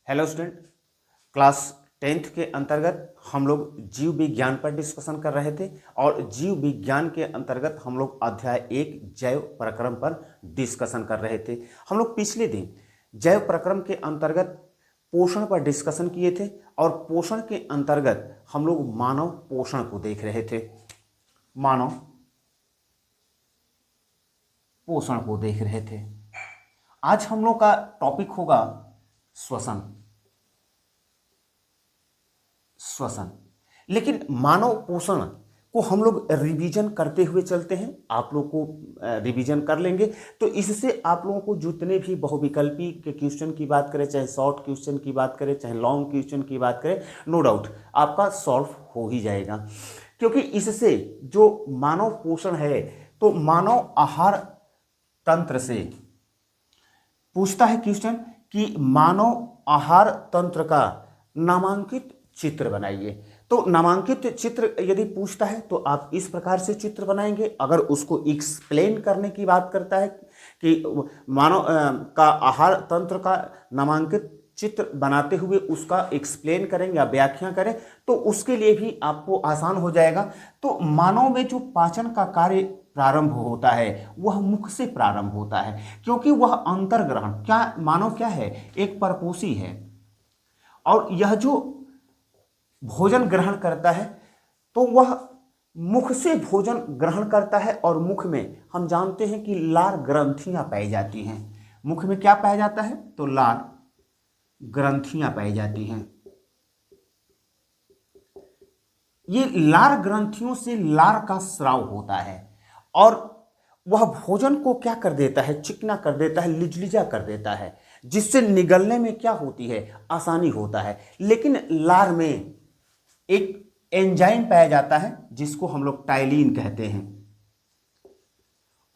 Hello student, class 10th के अंतर्गत हम लोग जीव विज्ञान पर डिस्कशन कर रहे थे और जीव विज्ञान के अंतर्गत हम लोग अध्याय 1 जैव प्रक्रम पर डिस्कशन कर रहे थे। हम लोग पिछले दिन जैव प्रक्रम के अंतर्गत पोषण पर डिस्कशन किए थे और पोषण के अंतर्गत हम लोग मानव पोषण को देख रहे थे। मानव पोषण को देख रहे थे। आज हम लोग का टॉपिक होगा श्वसन। लेकिन मानव पोषण को हम लोग रिवीजन करते हुए चलते हैं। आप लोग को रिवीजन कर लेंगे तो इससे आप लोगों को जितने भी बहुविकल्पी के क्वेश्चन की बात करें, चाहे शॉर्ट क्वेश्चन की बात करें, चाहे लॉन्ग क्वेश्चन की बात करें, नो डाउट आपका सॉल्व हो ही जाएगा। क्योंकि इससे जो मानव पोषण है तो मानव आहार तंत्र से पूछता है क्वेश्चन कि मानव आहार तंत्र का नामांकित चित्र बनाइए। तो नामांकित चित्र यदि पूछता है तो आप इस प्रकार से चित्र बनाएंगे। अगर उसको एक्सप्लेन करने की बात करता है कि मानव का आहार तंत्र का नामांकित चित्र बनाते हुए उसका एक्सप्लेन करें या व्याख्या करें तो उसके लिए भी आपको आसान हो जाएगा। तो मानव में जो पाचन का कार्य प्रारंभ होता है वह मुख से प्रारंभ होता है, क्योंकि वह अंतर्ग्रहण मानव क्या है, एक परपोषी है और यह जो भोजन ग्रहण करता है तो वह मुख से भोजन ग्रहण करता है और मुख में हम जानते हैं कि लार ग्रंथियां पाई जाती हैं। मुख में क्या पाया जाता है तो लार ग्रंथियां पाई जाती हैं। ये लार ग्रंथियों से लार का स्राव होता है और वह भोजन को क्या कर देता है, चिकना कर देता है, लिजलिजा कर देता है, जिससे निगलने में क्या होती है, आसानी होता है। लेकिन लार में एक एंजाइम पाया जाता है जिसको हम लोग टाइलिन कहते हैं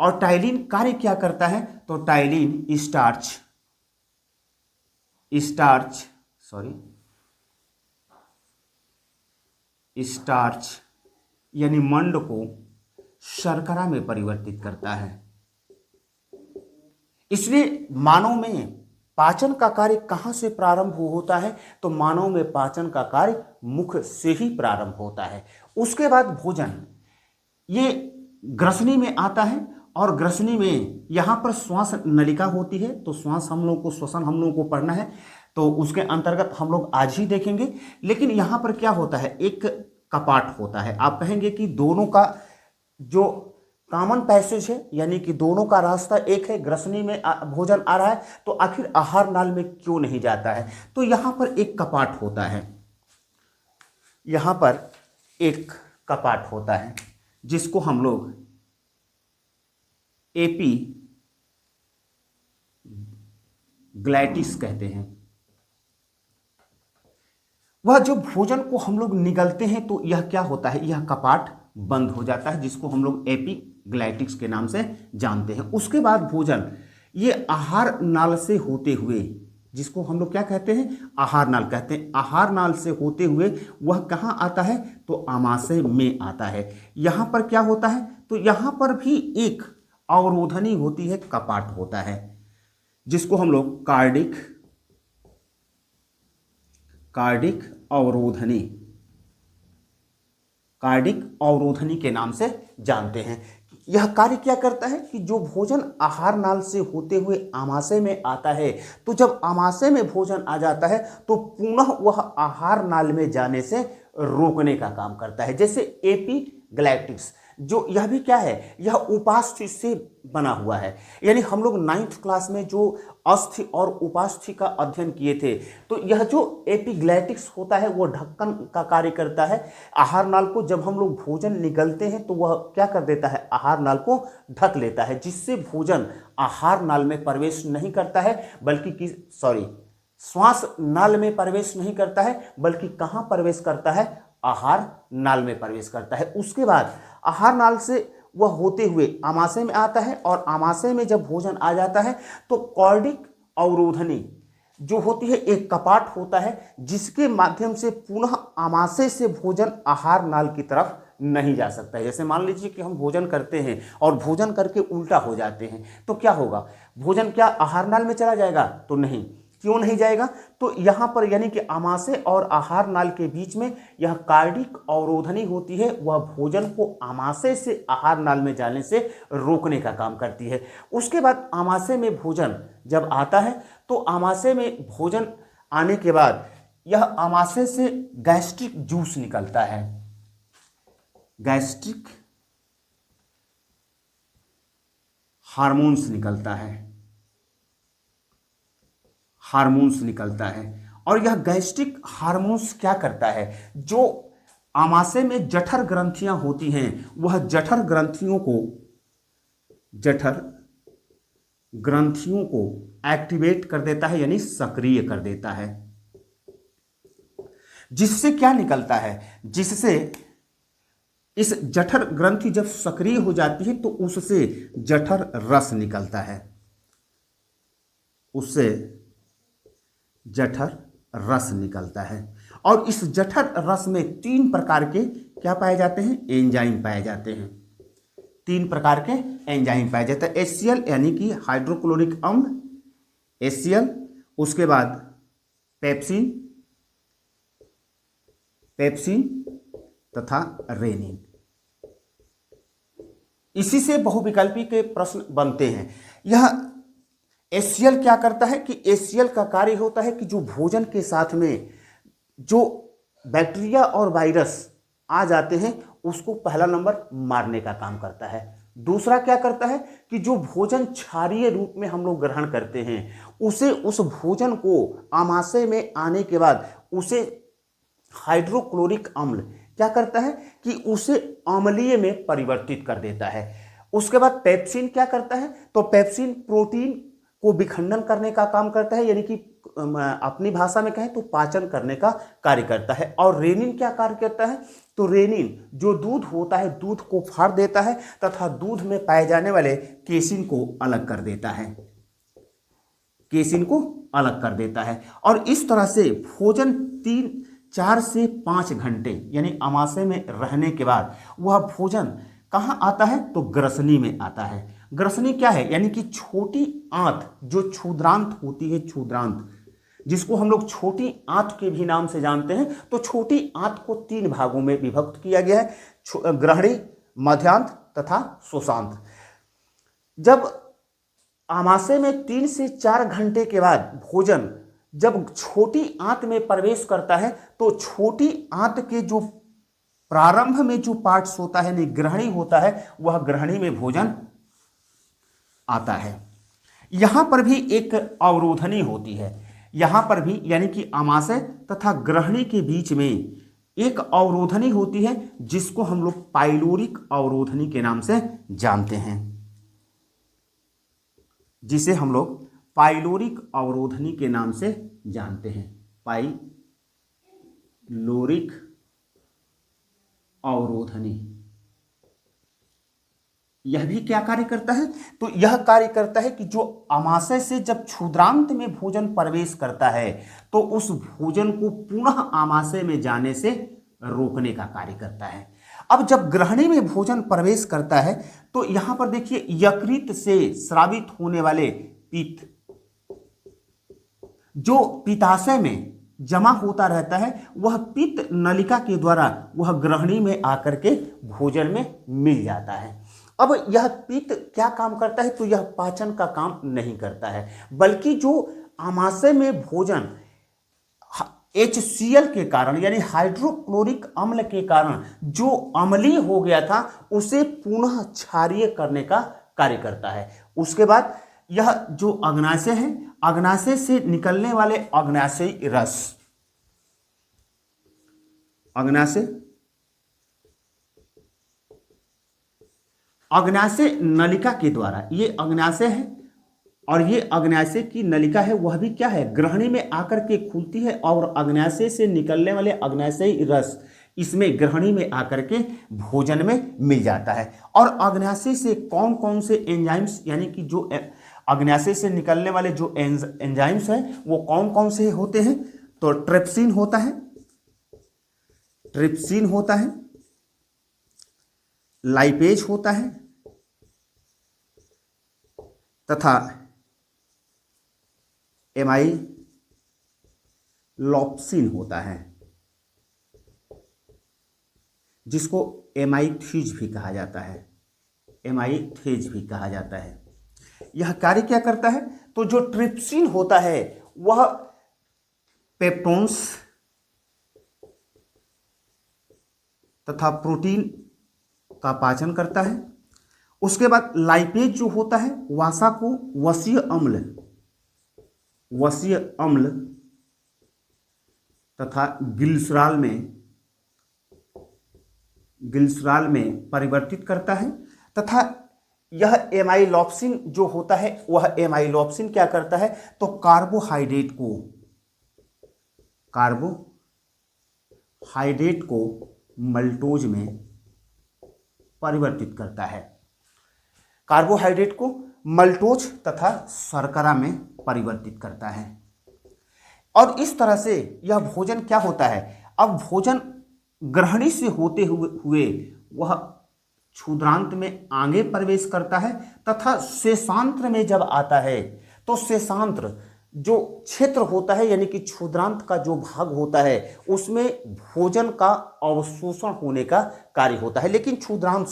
और टाइलिन कार्य क्या करता है तो टाइलिन स्टार्च यानी मंड को शर्करा में परिवर्तित करता है। इसलिए मानव में पाचन का कार्य कहां से प्रारंभ होता है तो मानव में पाचन का कार्य मुख से ही प्रारंभ होता है। उसके बाद भोजन ये ग्रसनी में आता है और ग्रसनी में यहां पर श्वास नलिका होती है। तो श्वास हम लोग को, श्वसन हम लोग को पढ़ना है तो उसके अंतर्गत हम लोग आज ही देखेंगे। लेकिन यहां पर क्या होता है, एक कपाट होता है। आप कहेंगे कि दोनों का जो कॉमन पैसेज है यानी कि दोनों का रास्ता एक है, ग्रसनी में भोजन आ रहा है तो आखिर आहार नाल में क्यों नहीं जाता है। तो यहां पर एक कपाट होता है, यहां पर एक कपाट होता है जिसको हम लोग एपी ग्लैटिस कहते हैं। वह जो भोजन को हम लोग निगलते हैं तो यह क्या होता है, यह कपाट बंद हो जाता है जिसको हम लोग एपीग्लाइटिक्स के नाम से जानते हैं। उसके बाद भोजन ये आहार नाल से होते हुए, जिसको हम लोग क्या कहते हैं, आहार नाल कहते हैं, आहार नाल से होते हुए वह कहाँ आता है तो आमाशय में आता है। यहाँ पर क्या होता है तो यहाँ पर भी एक अवरोधनी होती है, कपाट होता है जिसको हम लोग कार्डिक अवरोधनी के नाम से जानते हैं। यह कार्य क्या करता है कि जो भोजन आहार नाल से होते हुए आमाशय में आता है तो जब आमाशय में भोजन आ जाता है तो पुनः वह आहार नाल में जाने से रोकने का काम करता है। जैसे एपीग्लैटिक्स जो यह भी क्या है, यह उपास्थि से बना हुआ है। यानी हम लोग 9th क्लास में जो अस्थि और उपास्थि का अध्ययन किए थे तो यह जो एपीग्लैटिक्स होता है वो ढक्कन का कार्य करता है। आहार नाल को जब हम लोग भोजन निगलते हैं तो वह क्या कर देता है, आहार नाल को ढक लेता है, जिससे भोजन आहार नाल में प्रवेश नहीं करता है बल्कि श्वास नाल में प्रवेश नहीं करता है बल्कि कहाँ प्रवेश करता है, आहार नाल में प्रवेश करता है। उसके बाद आहार नाल से वह होते हुए आमाशय में आता है और आमाशय में जब भोजन आ जाता है तो कॉर्डिक अवरोधनी जो होती है एक कपाट होता है जिसके माध्यम से पुनः आमाशय से भोजन आहार नाल की तरफ नहीं जा सकता है। जैसे मान लीजिए कि हम भोजन करते हैं और भोजन करके उल्टा हो जाते हैं तो क्या होगा, भोजन क्या आहार नाल में चला जाएगा तो नहीं, क्यों नहीं जाएगा? तो यहाँ पर यानी कि आमाशय और आहार नाल के बीच में यह कार्डिक अवरोधनी होती है, वह भोजन को आमाशय से आहार नाल में जाने से रोकने का काम करती है। उसके बाद आमाशय में भोजन जब आता है तो आमाशय में भोजन आने के बाद यह आमाशय से गैस्ट्रिक जूस निकलता है, गैस्ट्रिक हार्मोन्स निकलता है, हार्मोन्स निकलता है। और यह गैस्ट्रिक हार्मोन्स क्या करता है? जो आमाशय में जठर ग्रंथियां होती हैं वह जठर ग्रंथियों को एक्टिवेट कर देता है, यानी सक्रिय कर देता है। जिससे क्या निकलता है? जिससे इस जठर ग्रंथि जब सक्रिय हो जाती है तो उससे जठर रस निकलता है, उससे जठर रस निकलता है। और इस जठर रस में 3 प्रकार के क्या पाए जाते हैं? एंजाइम पाए जाते हैं। 3 प्रकार के एंजाइम पाए जाते हैं। HCl यानी कि हाइड्रोक्लोरिक अम्ल, HCl, उसके बाद पेप्सिन तथा रेनिन। इसी से बहुविकल्पी के प्रश्न बनते हैं। यह HCl क्या करता है कि HCl का कार्य होता है कि जो भोजन के साथ में जो बैक्टीरिया और वायरस आ जाते हैं उसको पहला नंबर मारने का काम करता है। दूसरा क्या करता है कि जो भोजन क्षारीय रूप में हम लोग ग्रहण करते हैं उसे, उस भोजन को आमाशय में आने के बाद उसे हाइड्रोक्लोरिक अम्ल क्या करता है कि उसे अम्लीय में परिवर्तित कर देता है। उसके बाद पेप्सिन क्या करता है? तो पेप्सिन प्रोटीन को विखंडन करने का काम करता है, यानी कि अपनी भाषा में कहें तो पाचन करने का कार्य करता है। और रेनिन क्या कार्य करता है? तो रेनिन जो दूध होता है दूध को फाड़ देता है तथा दूध में पाए जाने वाले केसिन को अलग कर देता है, केसिन को अलग कर देता है। और इस तरह से भोजन 4 से 5 घंटे यानी आमाशय में रहने के बाद वह भोजन कहाँ आता है? तो ग्रसनी में आता है। ग्रसनी क्या है? यानी कि छोटी आंत जो क्षुद्रांत होती है, क्षुद्रांत जिसको हम लोग छोटी आंत के भी नाम से जानते हैं। तो छोटी आंत को 3 भागों में विभक्त किया गया है, ग्रहणी, मध्यांत तथा शोषांत। जब आमाशय में 3 से 4 घंटे के बाद भोजन जब छोटी आंत में प्रवेश करता है तो छोटी आंत के जो प्रारंभ में जो पार्ट्स होता है, नहीं ग्रहणी होता है, वह ग्रहणी में भोजन आता है। यहां पर भी एक अवरोधनी होती है, यहां पर भी यानी कि आमाशय तथा ग्रहणी के बीच में एक अवरोधनी होती है जिसको हम लोग पाइलोरिक अवरोधनी के नाम से जानते हैं, जिसे हम लोग पाइलोरिक अवरोधनी के नाम से जानते हैं। पाइलोरिक अवरोधनी यह भी क्या कार्य करता है? तो यह कार्य करता है कि जो आमाशय से जब क्षुद्रांत में भोजन प्रवेश करता है तो उस भोजन को पुनः आमाशय में जाने से रोकने का कार्य करता है। अब जब ग्रहणी में भोजन प्रवेश करता है तो यहां पर देखिए यकृत से स्रावित होने वाले पित्त जो पित्ताशय में जमा होता रहता है वह पित्त नलिका के द्वारा वह ग्रहणी में आकर के भोजन में मिल जाता है। अब यह पित्त क्या काम करता है? तो यह पाचन का काम नहीं करता है, बल्कि जो आमाशय में भोजन HCl के कारण यानी हाइड्रोक्लोरिक अम्ल के कारण जो अम्लीय हो गया था उसे पुनः क्षारीय करने का कार्य करता है। उसके बाद यह जो अग्नाशय है, अग्नाशय से निकलने वाले अग्नाशयी रस, अग्नाशय नलिका के द्वारा, ये अग्नाशय है और ये अग्नाशय की नलिका है, वह भी क्या है? ग्रहणी में आकर के खुलती है और अग्नाशय से निकलने वाले अग्नाशयी रस इसमें ग्रहणी में आकर के भोजन में मिल जाता है। और अग्नाशय से कौन कौन से एंजाइम्स यानी कि जो अग्नाशय से निकलने वाले जो एंजाइम्स हैं वो कौन कौन से होते हैं? तो ट्रिप्सिन होता है, ट्रिप्सिन होता है, लाइपेज होता है तथा लॉप्सिन होता है, जिसको एमाइथेज भी कहा जाता है, एमाइथेज भी कहा जाता है। यह कार्य क्या करता है? तो जो ट्रिप्सिन होता है वह पेप्टोन्स तथा प्रोटीन का पाचन करता है। उसके बाद लाइपेज जो होता है वसा को वसीय अम्ल तथा ग्लिसरॉल में परिवर्तित करता है। तथा यह एमाइलॉप्सिन जो होता है वह एमाइलॉप्सिन क्या करता है? तो कार्बोहाइड्रेट को मल्टोज में परिवर्तित करता है, कार्बोहाइड्रेट को मल्टोज तथा शर्करा में परिवर्तित करता है। और इस तरह से यह भोजन क्या होता है? अब भोजन ग्रहणी से होते हुए वह क्षुद्रांत में आगे प्रवेश करता है तथा शेषांत्र में जब आता है तो शेषांत्र जो क्षेत्र होता है यानी कि क्षुद्रांत का जो भाग होता है उसमें भोजन का अवशोषण होने का कार्य होता है। लेकिन क्षुद्रांत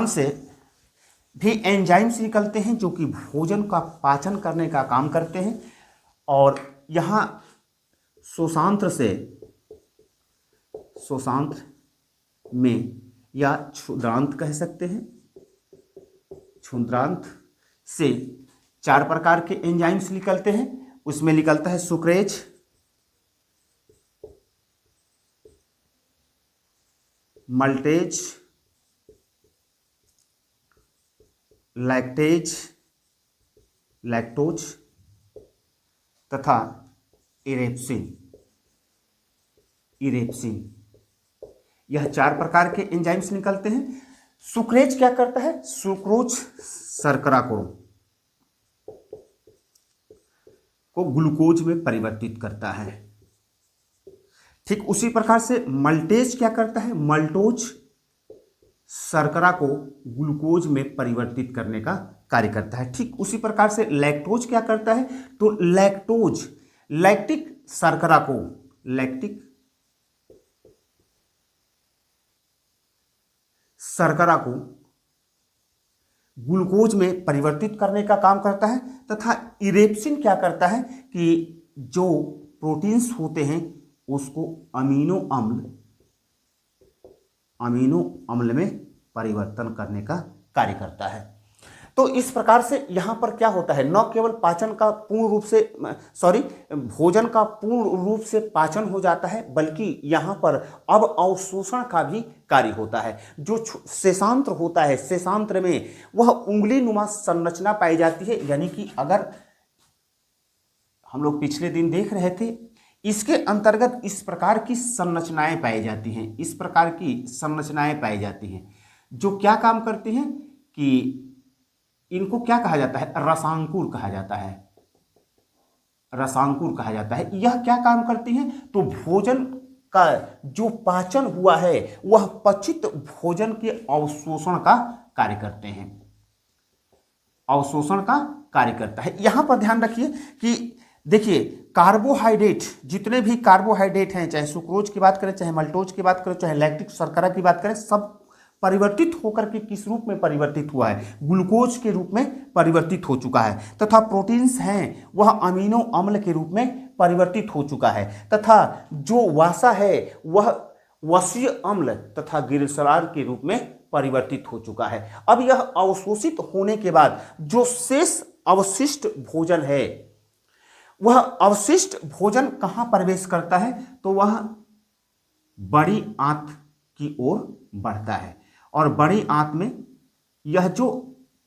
से भी एंजाइम्स निकलते हैं जो कि भोजन का पाचन करने का काम करते हैं। और यहाँ शोषांत्र में या क्षुद्रांत कह सकते हैं, क्षुद्रांत से 4 प्रकार के एंजाइम्स निकलते हैं। उसमें निकलता है सुक्रेज, मल्टेज, लैक्टोज तथा इरेप्सिन। यह 4 प्रकार के एंजाइम्स निकलते हैं। सुक्रेज क्या करता है? सुक्रोज शर्करा को ग्लूकोज में परिवर्तित करता है। ठीक उसी प्रकार से मल्टेज क्या करता है? मल्टोज शर्करा को ग्लूकोज में परिवर्तित करने का कार्य करता है। ठीक उसी प्रकार से लैक्टोज क्या करता है? तो लैक्टोज लैक्टिक शर्करा को ग्लूकोज में परिवर्तित करने का काम करता है। तथा इरेप्सिन क्या करता है कि जो प्रोटीन्स होते हैं उसको अमीनो अम्ल में परिवर्तन करने का कार्य करता है। तो इस प्रकार से यहाँ पर क्या होता है? न केवल भोजन का पूर्ण रूप से पाचन हो जाता है बल्कि यहाँ पर अब अवशोषण का भी कार्य होता है। जो शेषांत्र होता है, शेषांत्र में वह उंगली नुमा संरचना पाई जाती है। यानी कि अगर हम लोग पिछले दिन देख रहे थे, इसके अंतर्गत इस प्रकार की संरचनाएं पाई जाती हैं, जो क्या काम करती हैं कि इनको क्या कहा जाता है? रसांकुर कहा जाता है। यह क्या काम करती हैं? तो भोजन का जो पाचन हुआ है वह पचित भोजन के अवशोषण का कार्य करते हैं, अवशोषण का कार्य करता है। यहां पर ध्यान रखिए कि देखिए कार्बोहाइड्रेट, जितने भी कार्बोहाइड्रेट हैं, चाहे सुक्रोज की बात करें, चाहे मल्टोज की बात करें, चाहे लैक्टिक शर्करा की बात करें, सब परिवर्तित होकर के किस रूप में परिवर्तित हुआ है? ग्लूकोज के रूप में परिवर्तित हो चुका है। तथा प्रोटीन्स हैं वह अमीनो अम्ल के रूप में परिवर्तित हो चुका है। तथा जो वसा है वह वसीय अम्ल तथा ग्लिसरॉल के रूप में परिवर्तित हो चुका है। अब यह अवशोषित होने के बाद जो शेष अवशिष्ट भोजन है, वह अवशिष्ट भोजन कहाँ प्रवेश करता है? तो वह बड़ी आंत की ओर बढ़ता है। और बड़ी आंत में यह जो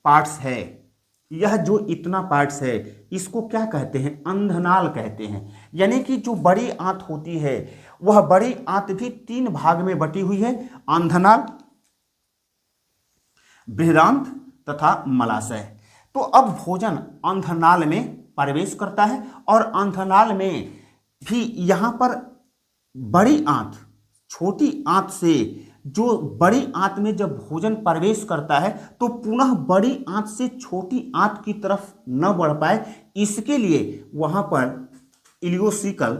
पार्ट्स है, यह जो इतना पार्ट्स है, इसको क्या कहते हैं? अंधनाल कहते हैं। यानी कि जो बड़ी आंत होती है वह बड़ी आंत भी 3 भाग में बटी हुई है: अंधनाल, बृहदांत तथा मलाशय। तो अब भोजन अंधनाल में प्रवेश करता है और अंधनाल में भी यहाँ पर बड़ी आंत, छोटी आंत से जो बड़ी आंत में जब भोजन प्रवेश करता है तो पुनः बड़ी आंत से छोटी आंत की तरफ न बढ़ पाए, इसके लिए वहाँ पर इलियोसिकल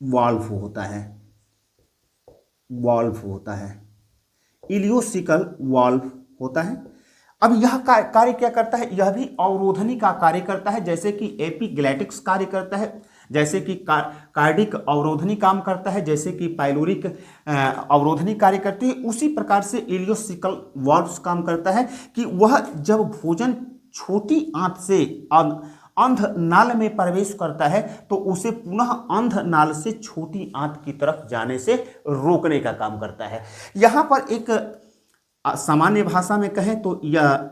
वाल्व होता है, इलियोसिकल वाल्व होता है। अब यह कार्य क्या करता है, यह भी अवरोधनी का कार्य करता है, जैसे कि एपिग्लैटिक्स कार्य करता है, जैसे कि कार्डिक अवरोधनी काम करता है, जैसे कि पाइलोरिक अवरोधनी कार्य करती है। उसी प्रकार से इलियोसिकल वाल्व काम करता है कि वह जब भोजन छोटी आंत से अंध नाल में प्रवेश करता है तो उसे पुनः अंध नाल से छोटी आंत की तरफ जाने से रोकने का काम करता है। यहाँ पर एक सामान्य भाषा में कहें तो यह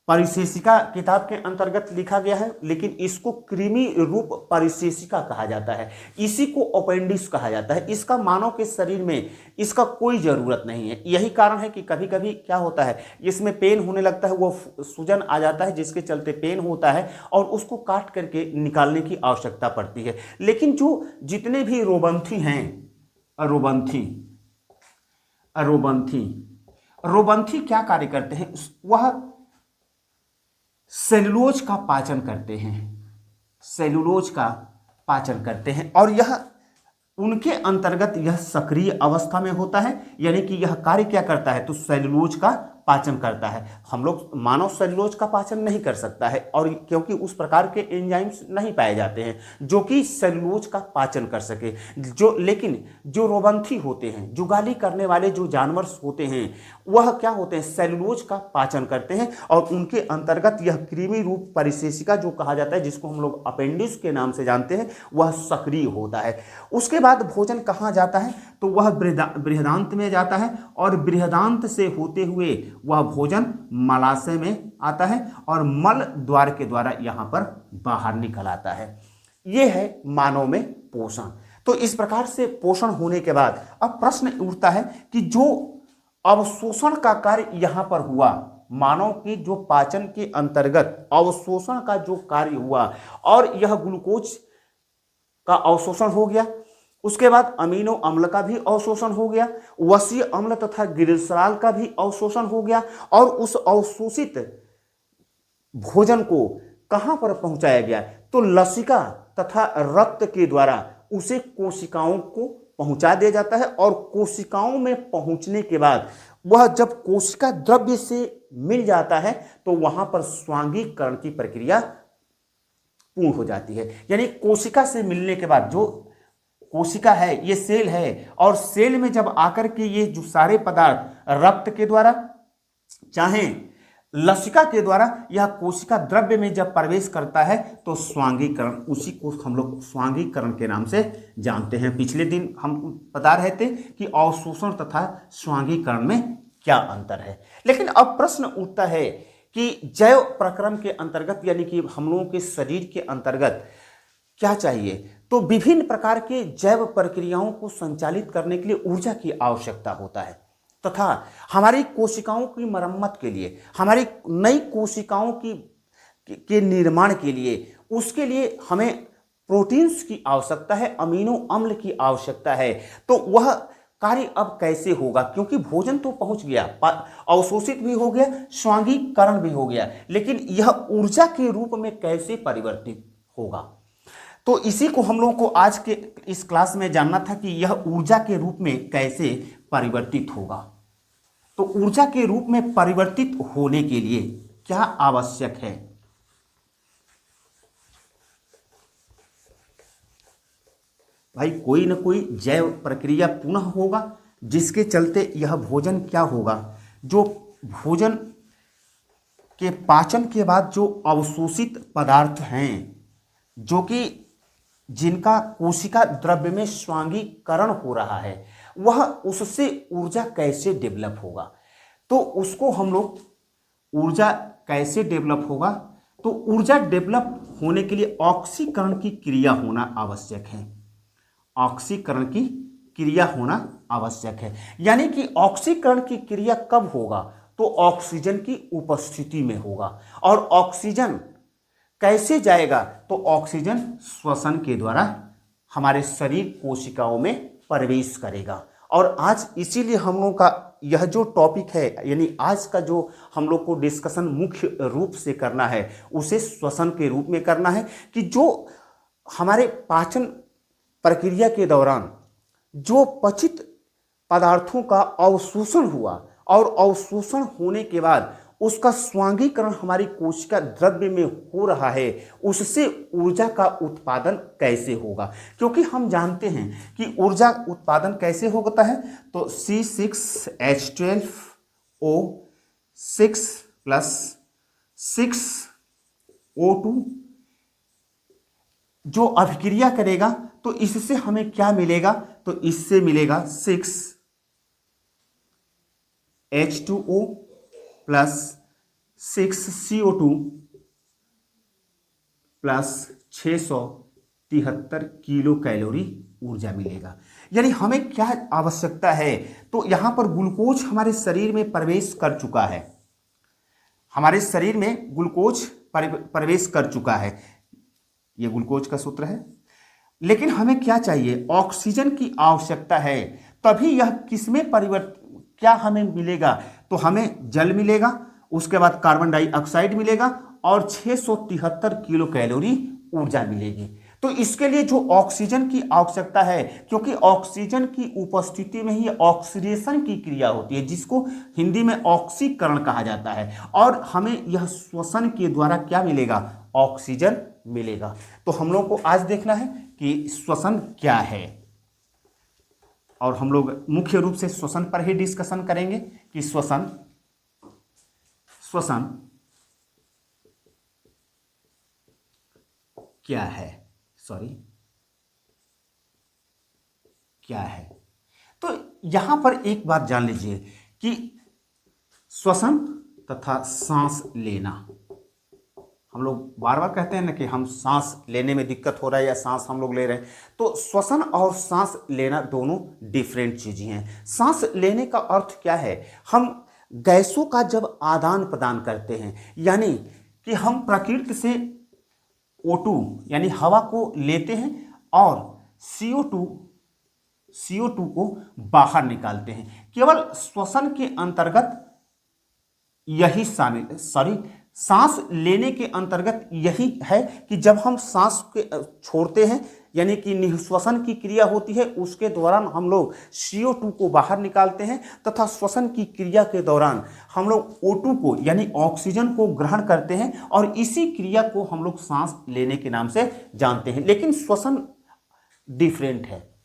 परिशेषिका किताब के अंतर्गत लिखा गया है, लेकिन इसको कृमि रूप परिशेषिका कहा जाता है, इसी को अपेंडिक्स कहा जाता है। इसका मानव के शरीर में इसका कोई ज़रूरत नहीं है। यही कारण है कि कभी कभी क्या होता है, इसमें पेन होने लगता है, वो सूजन आ जाता है जिसके चलते पेन होता है और उसको काट करके निकालने की आवश्यकता पड़ती है। लेकिन जो जितने भी रोबंथी हैं, रोबंथी क्या कार्य करते हैं, वह सेलुलोज का पाचन करते हैं और यह उनके अंतर्गत यह सक्रिय अवस्था में होता है, यानी कि यह कार्य क्या करता है, तो सेलुलोज का पाचन करता है। हम लोग मानव सेलुलोज का पाचन नहीं कर सकता है, और क्योंकि उस प्रकार के एंजाइम्स नहीं पाए जाते हैं जो कि सेलुलोज का पाचन कर सके। लेकिन जो रोबंथी होते हैं, जुगाली करने वाले जो जानवर होते हैं, वह क्या होते हैं, सेलुलोज का पाचन करते हैं और उनके अंतर्गत यह कृमि रूप परिशेषिका जो कहा जाता है, जिसको हम लोग अपेंडिक्स के नाम से जानते हैं, वह सक्रिय होता है। उसके बाद भोजन कहाँ जाता है, तो वह बृहदांत में जाता है और बृहदांत से होते हुए वह भोजन मलाशय में आता है और मल द्वार के द्वारा यहाँ पर बाहर निकल आता है। यह है मानव में पोषण। तो इस प्रकार से पोषण होने के बाद अब प्रश्न उठता है कि जो अवशोषण का कार्य यहाँ पर हुआ, मानव की जो पाचन के अंतर्गत अवशोषण का जो कार्य हुआ और यह ग्लूकोज का अवशोषण हो गया, उसके बाद अमीनो अम्ल का भी अवशोषण हो गया, वसीय अम्ल तथा ग्लिसरॉल का भी अवशोषण हो गया और उस अवशोषित भोजन को कहां पर पहुंचाया गया, तो लसिका तथा रक्त के द्वारा उसे कोशिकाओं को पहुंचा दिया जाता है और कोशिकाओं में पहुंचने के बाद वह जब कोशिका द्रव्य से मिल जाता है तो वहां पर स्वांगीकरण की प्रक्रिया पूर्ण हो जाती है। यानी कोशिका से मिलने के बाद, जो कोशिका है ये सेल है और सेल में जब आकर के ये जो सारे पदार्थ रक्त के द्वारा चाहे लसिका के द्वारा यह कोशिका द्रव्य में जब प्रवेश करता है तो स्वांगीकरण, उसी को हम लोग स्वांगीकरण के नाम से जानते हैं। पिछले दिन हम बता रहे थे कि अवशोषण तथा स्वांगीकरण में क्या अंतर है। लेकिन अब प्रश्न उठता है कि जैव प्रक्रम के अंतर्गत, यानी कि हम लोगों के शरीर के अंतर्गत क्या चाहिए, तो विभिन्न प्रकार के जैव प्रक्रियाओं को संचालित करने के लिए ऊर्जा की आवश्यकता होता है तथा हमारी कोशिकाओं की मरम्मत के लिए, हमारी नई कोशिकाओं के निर्माण के लिए, उसके लिए हमें प्रोटीन्स की आवश्यकता है, अमीनो अम्ल की आवश्यकता है। तो वह कार्य अब कैसे होगा, क्योंकि भोजन तो पहुंच गया, अवशोषित भी हो गया, स्वांगीकरण भी हो गया, लेकिन यह ऊर्जा के रूप में कैसे परिवर्तित होगा, तो इसी को हम लोगों को आज के इस क्लास में जानना था कि यह ऊर्जा के रूप में कैसे परिवर्तित होगा। तो ऊर्जा के रूप में परिवर्तित होने के लिए क्या आवश्यक है, भाई कोई ना कोई जैव प्रक्रिया पुनः होगा जिसके चलते यह भोजन क्या होगा, जो भोजन के पाचन के बाद जो अवशोषित पदार्थ हैं, जो कि जिनका कोशिका द्रव्य में स्वांगीकरण हो रहा है, वह उससे ऊर्जा कैसे डेवलप होगा। तो उसको हम लोग ऊर्जा कैसे डेवलप होगा, तो ऊर्जा डेवलप होने के लिए ऑक्सीकरण की क्रिया होना आवश्यक है। ऑक्सीकरण की क्रिया होना आवश्यक है, यानी कि ऑक्सीकरण की क्रिया कब होगा, तो ऑक्सीजन की उपस्थिति में होगा। और ऑक्सीजन कैसे जाएगा, तो ऑक्सीजन श्वसन के द्वारा हमारे शरीर कोशिकाओं में प्रवेश करेगा। और आज इसीलिए हम लोगों का यह जो टॉपिक है, यानी आज का जो हम लोग को डिस्कशन मुख्य रूप से करना है उसे श्वसन के रूप में करना है, कि जो हमारे पाचन प्रक्रिया के दौरान जो पचित पदार्थों का अवशोषण हुआ और अवशोषण होने के बाद उसका स्वांगीकरण हमारी कोशिका द्रव्य में हो रहा है, उससे ऊर्जा का उत्पादन कैसे होगा। क्योंकि हम जानते हैं कि ऊर्जा उत्पादन कैसे होता है, तो C6H12O6 प्लस 6O2 जो अभिक्रिया करेगा तो इससे हमें क्या मिलेगा, तो इससे मिलेगा 6H2O plus 6CO2 plus 673 kilo calorie ऊर्जा मिलेगा। यानी हमें क्या आवश्यकता है, तो यहां पर ग्लूकोज हमारे शरीर में प्रवेश कर चुका है, हमारे शरीर में ग्लूकोज प्रवेश कर चुका है, यह ग्लूकोज का सूत्र है। लेकिन हमें क्या चाहिए, ऑक्सीजन की आवश्यकता है, तभी यह किसमें परिवर्तित, क्या हमें मिलेगा, तो हमें जल मिलेगा, उसके बाद कार्बन डाइऑक्साइड मिलेगा और 673 किलो कैलोरी ऊर्जा मिलेगी। तो इसके लिए जो ऑक्सीजन की आवश्यकता है, क्योंकि ऑक्सीजन की उपस्थिति में ही ऑक्सीडेशन की क्रिया होती है, जिसको हिंदी में ऑक्सीकरण कहा जाता है, और हमें यह श्वसन के द्वारा क्या मिलेगा, ऑक्सीजन मिलेगा। तो हम लोग को आज देखना है कि श्वसन क्या है, और हम लोग मुख्य रूप से श्वसन पर ही डिस्कशन करेंगे कि श्वसन क्या है, क्या है। तो यहां पर एक बात जान लीजिए कि श्वसन तथा सांस लेना, हम लोग बार बार कहते हैं ना कि हम सांस लेने में दिक्कत हो रहा है या सांस हम लोग ले रहे हैं, तो श्वसन और सांस लेना दोनों डिफरेंट चीजें हैं। सांस लेने का अर्थ क्या है, हम गैसों का जब आदान प्रदान करते हैं, यानी कि हम प्रकृति से O2 यानी हवा को लेते हैं और CO2 को बाहर निकालते हैं। केवल श्वसन के अंतर्गत यही शामिल, सांस लेने के अंतर्गत यही है कि जब हम सांस के छोड़ते हैं, यानी कि निःश्वसन की क्रिया होती है, उसके दौरान हम लोग CO2 को बाहर निकालते हैं, तथा श्वसन की क्रिया के दौरान हम लोग O2 को यानी ऑक्सीजन को ग्रहण करते हैं, और इसी क्रिया को हम लोग सांस लेने के नाम से जानते हैं। लेकिन श्वसन डिफरेंट है,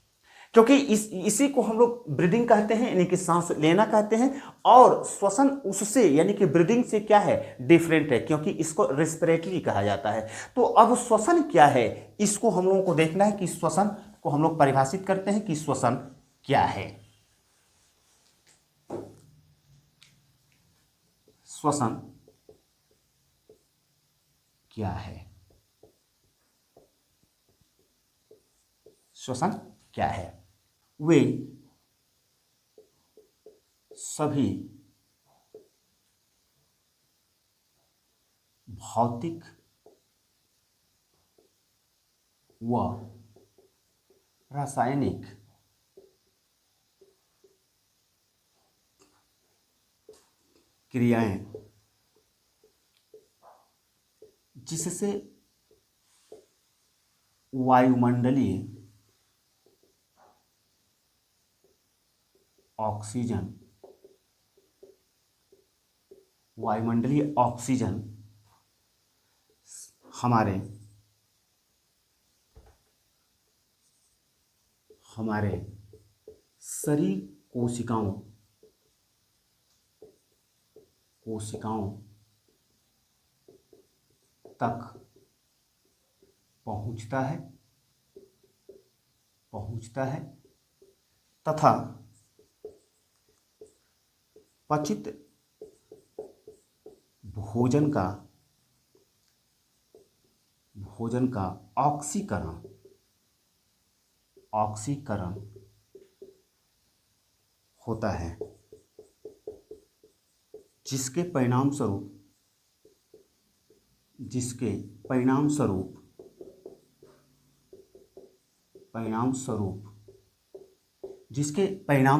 क्योंकि इसी को हम लोग ब्रीदिंग कहते हैं, यानी कि सांस लेना कहते हैं, और श्वसन उससे यानी कि ब्रीदिंग से क्या है, डिफरेंट है, क्योंकि इसको रेस्पिरेटरी कहा जाता है। तो अब श्वसन क्या है, इसको हम लोगों को देखना है कि श्वसन को हम लोग परिभाषित करते हैं कि श्वसन क्या है। श्वसन क्या है, श्वसन क्या है। वे सभी भौतिक व रासायनिक क्रियाएं जिससे वायुमंडलीय ऑक्सीजन हमारे शरीर कोशिकाओं तक पहुंचता है तथा पचित भोजन का ऑक्सीकरण होता है, जिसके परिणाम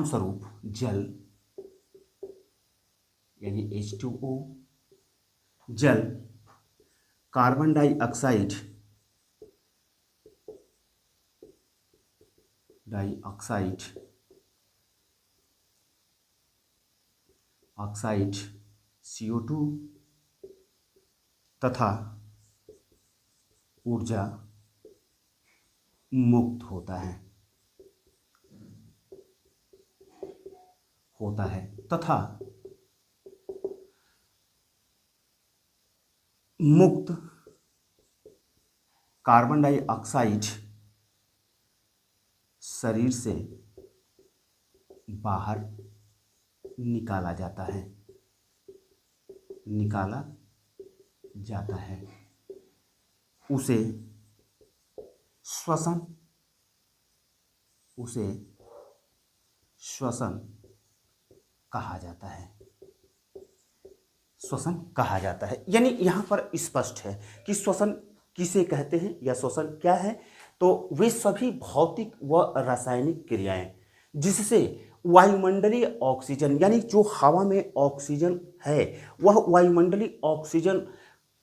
स्वरूप जल, यानी H2O, जल, कार्बन डाइऑक्साइड, ऑक्साइड CO2 तथा ऊर्जा मुक्त होता है तथा मुक्त कार्बन डाइऑक्साइड शरीर से बाहर निकाला जाता है, उसे श्वसन कहा जाता है। यानी यहाँ पर स्पष्ट है कि श्वसन किसे कहते हैं या श्वसन क्या है। तो वे सभी भौतिक व रासायनिक क्रियाएं जिससे वायुमंडलीय ऑक्सीजन, यानी जो हवा में ऑक्सीजन है वह वायुमंडलीय ऑक्सीजन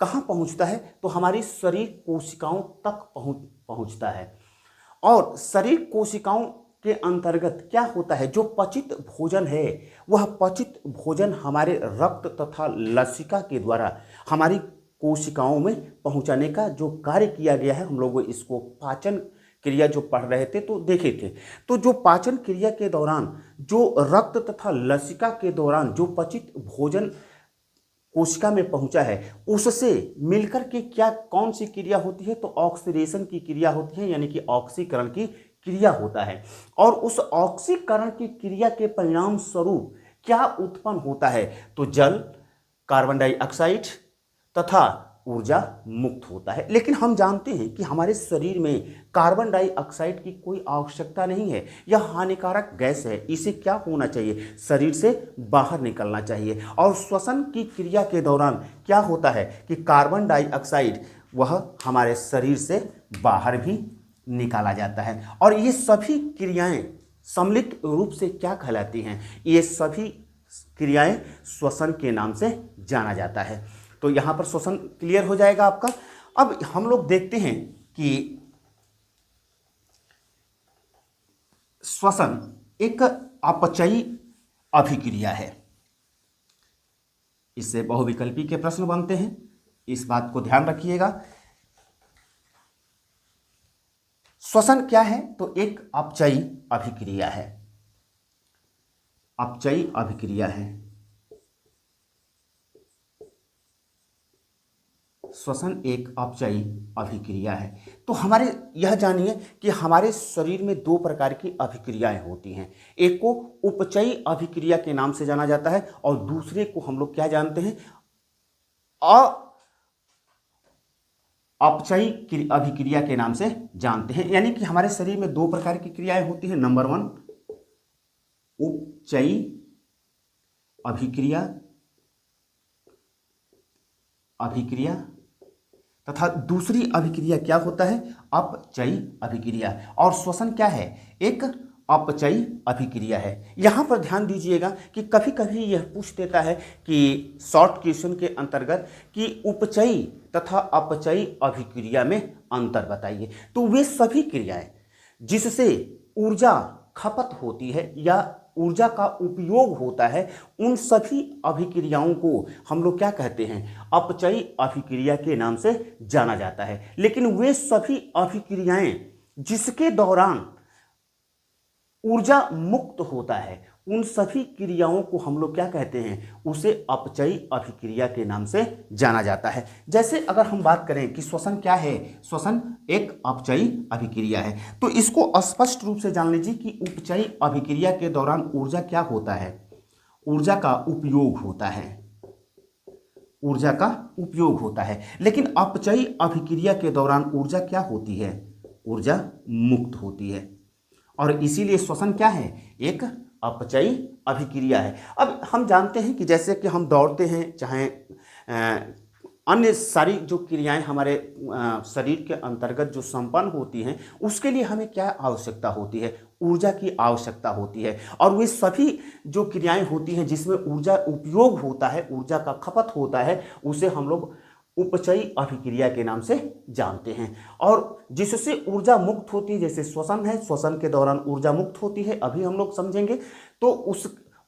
कहाँ पहुँचता है, तो हमारी शरीर कोशिकाओं तक पहुँचता है। और शरीर कोशिकाओं के अंतर्गत क्या होता है, जो पचित भोजन है वह पचित भोजन हमारे रक्त तथा लसिका के द्वारा हमारी कोशिकाओं में पहुंचाने का जो कार्य किया गया है, हम लोग इसको पाचन क्रिया जो पढ़ रहे थे तो देखे थे। तो जो पाचन क्रिया के दौरान जो रक्त तथा लसिका के दौरान जो पचित भोजन कोशिका में पहुंचा है उससे मिलकर के क्या कौन सी क्रिया होती है, तो ऑक्सीडेशन की क्रिया होती है, यानी कि ऑक्सीकरण की क्रिया होता है। और उस ऑक्सीकरण की क्रिया के परिणाम स्वरूप क्या उत्पन्न होता है, तो जल, कार्बन डाइऑक्साइड तथा ऊर्जा मुक्त होता है। लेकिन हम जानते हैं कि हमारे शरीर में कार्बन डाइऑक्साइड की कोई आवश्यकता नहीं है, यह हानिकारक गैस है, इसे क्या होना चाहिए, शरीर से बाहर निकलना चाहिए। और श्वसन की क्रिया के दौरान क्या होता है कि कार्बन डाइऑक्साइड वह हमारे शरीर से बाहर भी निकाला जाता है। और ये सभी क्रियाएं सम्मिलित रूप से क्या कहलाती हैं, ये सभी क्रियाएं श्वसन के नाम से जाना जाता है। तो यहाँ पर श्वसन क्लियर हो जाएगा आपका। अब हम लोग देखते हैं कि श्वसन एक अपचयी अभिक्रिया है, इससे बहुविकल्पी के प्रश्न बनते हैं, इस बात को ध्यान रखिएगा। श्वसन क्या है, तो एक अपचयी अभिक्रिया है, अपचयी अभिक्रिया है। श्वसन एक अपचयी अभिक्रिया है। तो हमारे यह जानिए कि हमारे शरीर में दो प्रकार की अभिक्रियाएं होती हैं, एक को उपचयी अभिक्रिया के नाम से जाना जाता है और दूसरे को हम लोग क्या जानते हैं, अपचयी अभिक्रिया के नाम से जानते हैं। यानी कि हमारे शरीर में दो प्रकार की क्रियाएं होती हैं, नंबर 1 उपचयी अभिक्रिया तथा दूसरी अभिक्रिया क्या होता है, अपचयी अभिक्रिया। और श्वसन क्या है, एक अपचयी अभिक्रिया है। यहाँ पर ध्यान दीजिएगा कि कभी कभी यह पूछ देता है कि शॉर्ट क्वेश्चन के अंतर्गत कि उपचयी तथा अपचयी अभिक्रिया में अंतर बताइए। तो वे सभी क्रियाएं जिससे ऊर्जा खपत होती है या ऊर्जा का उपयोग होता है, उन सभी अभिक्रियाओं को हम लोग क्या कहते हैं, अपचयी अभिक्रिया के नाम से जाना जाता है। लेकिन वे सभी अभिक्रियाएं जिसके दौरान ऊर्जा मुक्त होता है, उन सभी क्रियाओं को हम लोग क्या कहते हैं, उसे अपचयी अभिक्रिया के नाम से जाना जाता है। जैसे अगर हम बात करें कि श्वसन क्या है, श्वसन एक अपचयी अभिक्रिया है, तो इसको स्पष्ट रूप से जान लीजिए कि उपचयी अभिक्रिया के दौरान ऊर्जा क्या होता है, ऊर्जा का उपयोग होता है, ऊर्जा का उपयोग होता है। लेकिन अपचयी अभिक्रिया के दौरान ऊर्जा क्या होती है, ऊर्जा मुक्त होती है। और इसीलिए श्वसन क्या है, एक अपचयी अभिक्रिया है। अब हम जानते हैं कि जैसे कि हम दौड़ते हैं, चाहे अन्य सारी जो क्रियाएं हमारे शरीर के अंतर्गत जो संपन्न होती हैं, उसके लिए हमें क्या आवश्यकता होती है? ऊर्जा की आवश्यकता होती है। और वे सभी जो क्रियाएं होती हैं जिसमें ऊर्जा उपयोग होता है, ऊर्जा का खपत होता है, उसे हम लोग उपचयी अभिक्रिया के नाम से जानते हैं। और जिससे ऊर्जा मुक्त होती है, जैसे श्वसन है, श्वसन के दौरान ऊर्जा मुक्त होती है, अभी हम लोग समझेंगे, तो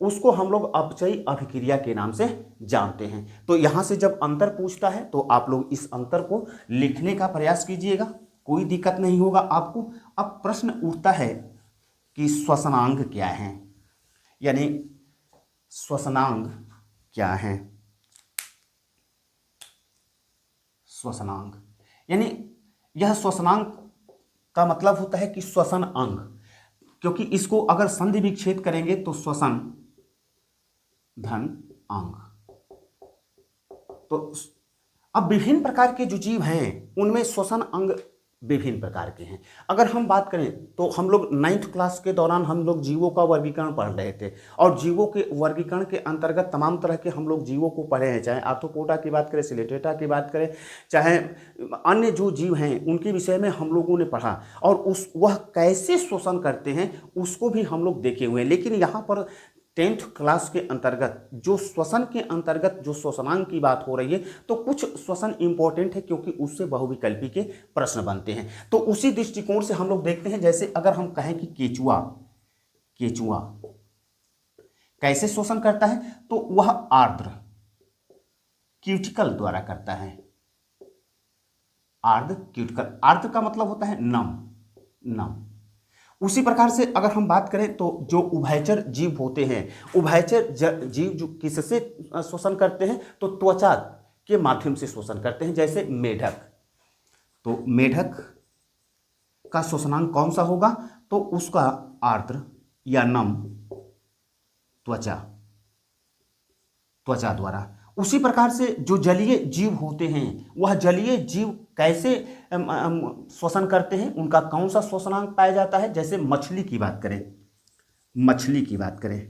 उसको हम लोग अपचयी अभिक्रिया के नाम से जानते हैं। तो यहाँ से जब अंतर पूछता है तो आप लोग इस अंतर को लिखने का प्रयास कीजिएगा, कोई दिक्कत नहीं होगा आपको। अब प्रश्न उठता है कि श्वसनांग क्या है, यानी श्वसनांग क्या है? श्वसनांग यानी यह श्वसनांग का मतलब होता है कि श्वसन अंग, क्योंकि इसको अगर संधि विच्छेद करेंगे तो श्वसन धन अंग। तो अब विभिन्न प्रकार के जो जीव हैं उनमें श्वसन अंग विभिन्न प्रकार के हैं। अगर हम बात करें तो हम लोग 9th क्लास के दौरान हम लोग जीवों का वर्गीकरण पढ़ रहे थे, और जीवों के वर्गीकरण के अंतर्गत तमाम तरह के हम लोग जीवों को पढ़े हैं, चाहे आर्थ्रोपोडा की बात करें, सिलेटेटा की बात करें, चाहे अन्य जो जीव हैं उनके विषय में हम लोगों ने पढ़ा, और वह कैसे श्वसन करते हैं उसको भी हम लोग देखे हुए हैं। लेकिन यहाँ पर 10th क्लास के अंतर्गत जो श्वसन के अंतर्गत जो श्वसनांग की बात हो रही है, तो कुछ श्वसन इंपॉर्टेंट है क्योंकि उससे बहुविकल्पी के प्रश्न बनते हैं। तो उसी दृष्टिकोण से हम लोग देखते हैं, जैसे अगर हम कहें कि केचुआ केचुआ कैसे श्वसन करता है, तो वह आर्द्र क्यूटिकल द्वारा करता है। आर्द्र क्यूटिकल, आर्द्र का मतलब होता है नम नम। उसी प्रकार से अगर हम बात करें तो जो उभयचर जीव होते हैं, उभयचर जीव जो किससे श्वसन करते हैं, तो त्वचा के माध्यम से श्वसन करते हैं। जैसे मेढक, तो मेढक का श्वसनांग कौन सा होगा, तो उसका आर्द्र या नम त्वचा द्वारा। उसी प्रकार से जो जलीय जीव होते हैं, वह जलीय जीव कैसे श्वसन करते हैं, उनका कौन सा श्वसनांग पाया जाता है? जैसे मछली की बात करें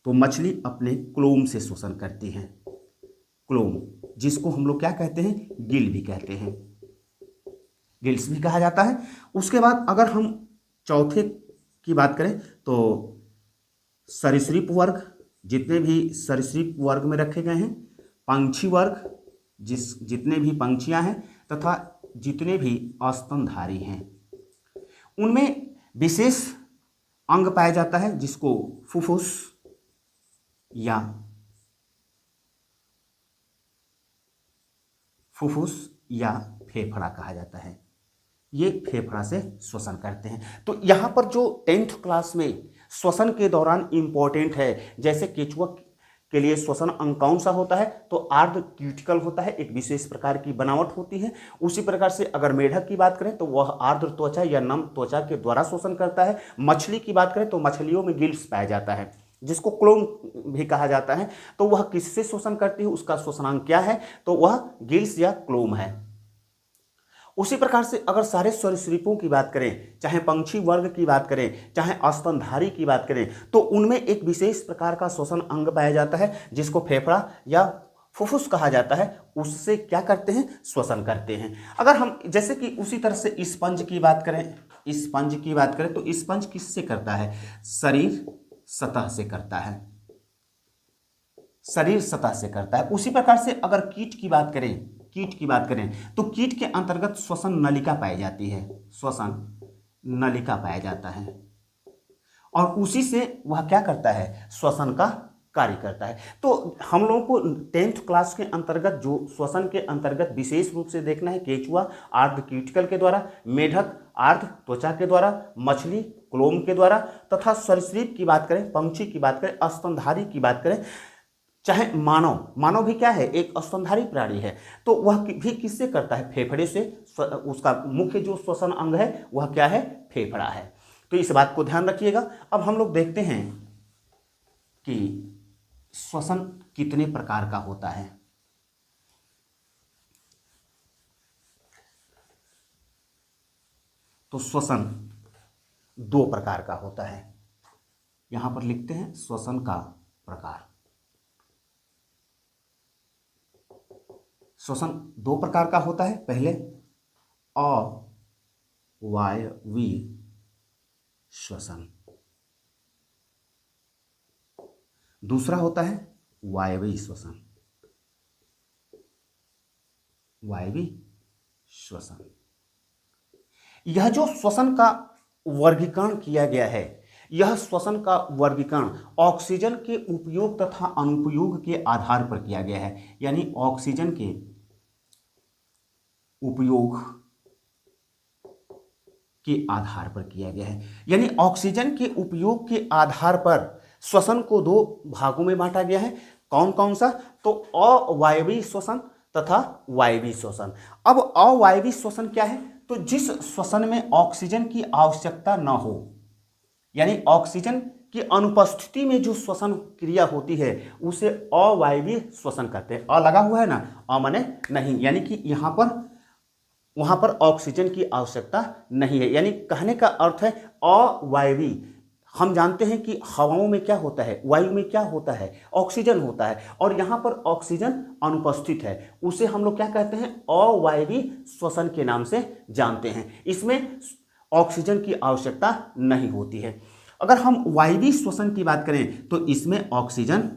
तो मछली अपने क्लोम से श्वसन करती है। क्लोम, जिसको हम लोग क्या कहते हैं? गिल भी कहते हैं, गिल्स भी कहा जाता है। उसके बाद अगर हम चौथे की बात करें तो सरीसृप वर्ग, जितने भी सरीसृप वर्ग में रखे गए हैं, पंछी वर्ग, जितने भी पंछियां हैं, तथा जितने भी स्तनधारी हैं, उनमें विशेष अंग पाया जाता है जिसको फुफ्फुस या फेफड़ा कहा जाता है। ये फेफड़ा से श्वसन करते हैं। तो यहाँ पर जो 10th क्लास में श्वसन के दौरान इंपॉर्टेंट है, जैसे केचुआ के लिए श्वसन अंग कौन सा होता है, तो आर्द्र क्यूटिकल होता है, एक विशेष प्रकार की बनावट होती है। उसी प्रकार से अगर मेढक की बात करें तो वह आर्द्र त्वचा या नम त्वचा के द्वारा श्वसन करता है। मछली की बात करें तो मछलियों में गिल्स पाया जाता है, जिसको क्लोम भी कहा जाता है। तो वह किससे श्वसन करती है, उसका श्वसनांग क्या है, तो वह गिल्स या क्लोम है। उसी प्रकार से अगर सारे सरीसृपों की बात करें, चाहे पंछी वर्ग की बात करें, चाहे स्तनधारी की बात करें, तो उनमें एक विशेष प्रकार का श्वसन अंग पाया जाता है जिसको फेफड़ा या फुफ्फुस कहा जाता है। उससे क्या करते हैं? श्वसन करते हैं। अगर हम जैसे कि उसी तरह से स्पंज की बात करें तो स्पंज किससे करता है? शरीर सतह से करता है। उसी प्रकार से अगर कीट की बात करें तो कीट के अंतर्गत श्वसन नलिका पाई जाती है, और उसी से वह क्या करता है? श्वसन का कार्य करता है। तो हम लोगों को 10th क्लास के अंतर्गत जो श्वसन के अंतर्गत विशेष रूप से देखना है, केचुआ आर्द्र क्यूटिकल के द्वारा, मेढक आर्द्र त्वचा के द्वारा, मछली क्लोम के द्वारा, तथा सरीसृप की बात करें, पंछी की बात करें, स्तनधारी की बात करें, चाहे मानव भी क्या है? एक स्तनधारी प्राणी है। तो वह भी किससे करता है? फेफड़े से। उसका मुख्य जो श्वसन अंग है वह क्या है? फेफड़ा है। तो इस बात को ध्यान रखिएगा। अब हम लोग देखते हैं कि श्वसन कितने प्रकार का होता है। तो श्वसन 2 प्रकार का होता है। यहां पर लिखते हैं श्वसन का प्रकार। श्वसन दो प्रकार का होता है, पहले अवायवी श्वसन, दूसरा होता है वायवी श्वसन। वायवी श्वसन, यह जो श्वसन का वर्गीकरण किया गया है, यह श्वसन का वर्गीकरण ऑक्सीजन के उपयोग तथा अनुपयोग के आधार पर किया गया है। यानी ऑक्सीजन के उपयोग के आधार पर किया गया है। यानी ऑक्सीजन के उपयोग के आधार पर श्वसन को दो भागों में बांटा गया है। कौन कौन सा? तो अवायवी श्वसन तथा वायवी श्वसन। अब अवायवी श्वसन क्या है? तो जिस श्वसन में ऑक्सीजन की आवश्यकता न हो, यानी ऑक्सीजन की अनुपस्थिति में जो श्वसन क्रिया होती है उसे अवायवीय श्वसन कहते हैं। अ लगा हुआ है ना, अ माने नहीं, यानी कि यहाँ पर वहां पर ऑक्सीजन की आवश्यकता नहीं है। यानी कहने का अर्थ है अवायवी। हम जानते हैं कि हवाओं में क्या होता है, वायु में क्या होता है, ऑक्सीजन होता है, और यहाँ पर ऑक्सीजन अनुपस्थित है, उसे हम लोग क्या कहते हैं? अवायवी श्वसन के नाम से जानते हैं। इसमें ऑक्सीजन की आवश्यकता नहीं होती है। अगर हम वायवी श्वसन की बात करें तो इसमें ऑक्सीजन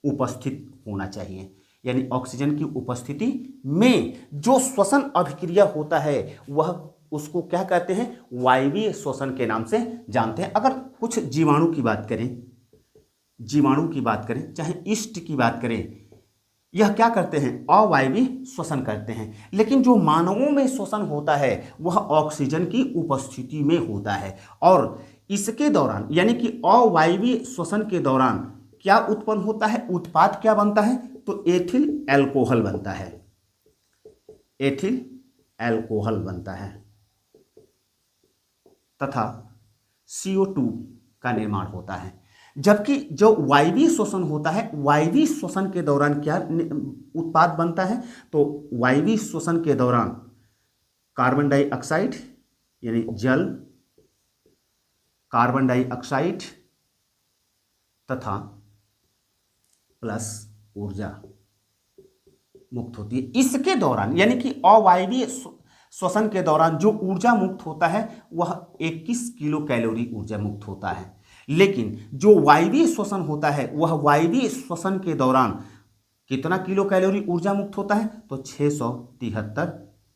उपस्थित होना चाहिए। यानी ऑक्सीजन की उपस्थिति में जो श्वसन अभिक्रिया होता है वह उसको क्या कहते हैं? वायवीय श्वसन के नाम से जानते हैं। अगर कुछ जीवाणु की बात करें, चाहे ईस्ट की बात करें, यह क्या करते हैं? अवायवीय श्वसन करते हैं। लेकिन जो मानवों में श्वसन होता है वह ऑक्सीजन की उपस्थिति में होता है, और इसके दौरान यानी कि अवायवीय श्वसन के दौरान क्या उत्पन्न होता है? उत्पाद क्या बनता है? तो एथिल एल्कोहल बनता है। एथिल एल्कोहल बनता है तथा CO2 का निर्माण होता है। जबकि जो वायवीय श्वसन होता है, वायवीय श्वसन के दौरान क्या उत्पाद बनता है? तो वायवीय श्वसन के दौरान कार्बन डाइऑक्साइड यानी जल, कार्बन डाइऑक्साइड तथा प्लस ऊर्जा मुक्त होती है। इसके दौरान यानी कि अवायवीय श्वसन के दौरान जो ऊर्जा मुक्त होता है वह 21 किलो कैलोरी ऊर्जा मुक्त होता है। लेकिन जो वायवीय श्वसन होता है वह वायवीय श्वसन के दौरान कितना किलो कैलोरी ऊर्जा मुक्त होता है? तो 673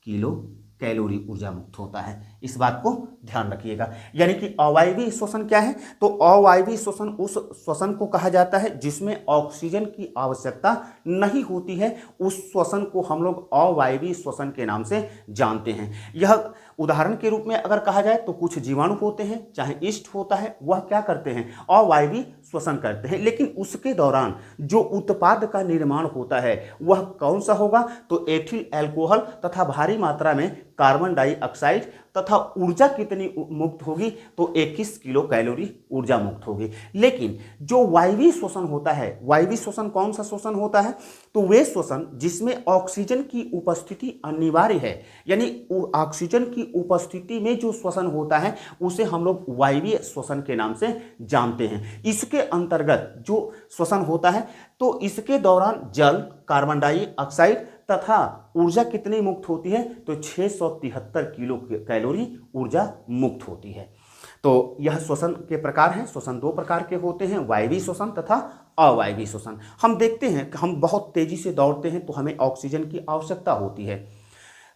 किलो कैलोरी ऊर्जा मुक्त होता है। इस बात को ध्यान रखिएगा। यानी कि अवायवीय श्वसन क्या है? तो अवायवीय श्वसन उस श्वसन को कहा जाता है जिसमें ऑक्सीजन की आवश्यकता नहीं होती है। उस श्वसन को हम लोग अवायवीय श्वसन के नाम से जानते हैं। यह उदाहरण के रूप में अगर कहा जाए तो कुछ जीवाणु होते हैं, चाहे ईस्ट होता है, वह क्या करते हैं? अवायवीय श्वसन करते हैं। लेकिन उसके दौरान जो उत्पाद का निर्माण होता है वह कौन सा होगा? तो एथिल एल्कोहल तथा भारी मात्रा में कार्बन डाइऑक्साइड तथा ऊर्जा कितनी मुक्त होगी? तो 21 किलो कैलोरी ऊर्जा मुक्त होगी। लेकिन जो वायवीय श्वसन होता है, वायवीय श्वसन कौन सा श्वसन होता है? तो वे श्वसन जिसमें ऑक्सीजन की उपस्थिति अनिवार्य है, यानी ऑक्सीजन की उपस्थिति में जो श्वसन होता है उसे हम लोग वायवीय श्वसन के नाम से जानते हैं। इसके अंतर्गत जो श्वसन होता है तो इसके दौरान जल, कार्बन डाइऑक्साइड तथा ऊर्जा कितनी मुक्त होती है? तो 673 किलो कैलोरी ऊर्जा मुक्त होती है। तो यह श्वसन के प्रकार हैं। श्वसन दो प्रकार के होते हैं, वायवीय श्वसन तथा अवायवीय श्वसन। हम देखते हैं कि हम बहुत तेजी से दौड़ते हैं तो हमें ऑक्सीजन की आवश्यकता होती है,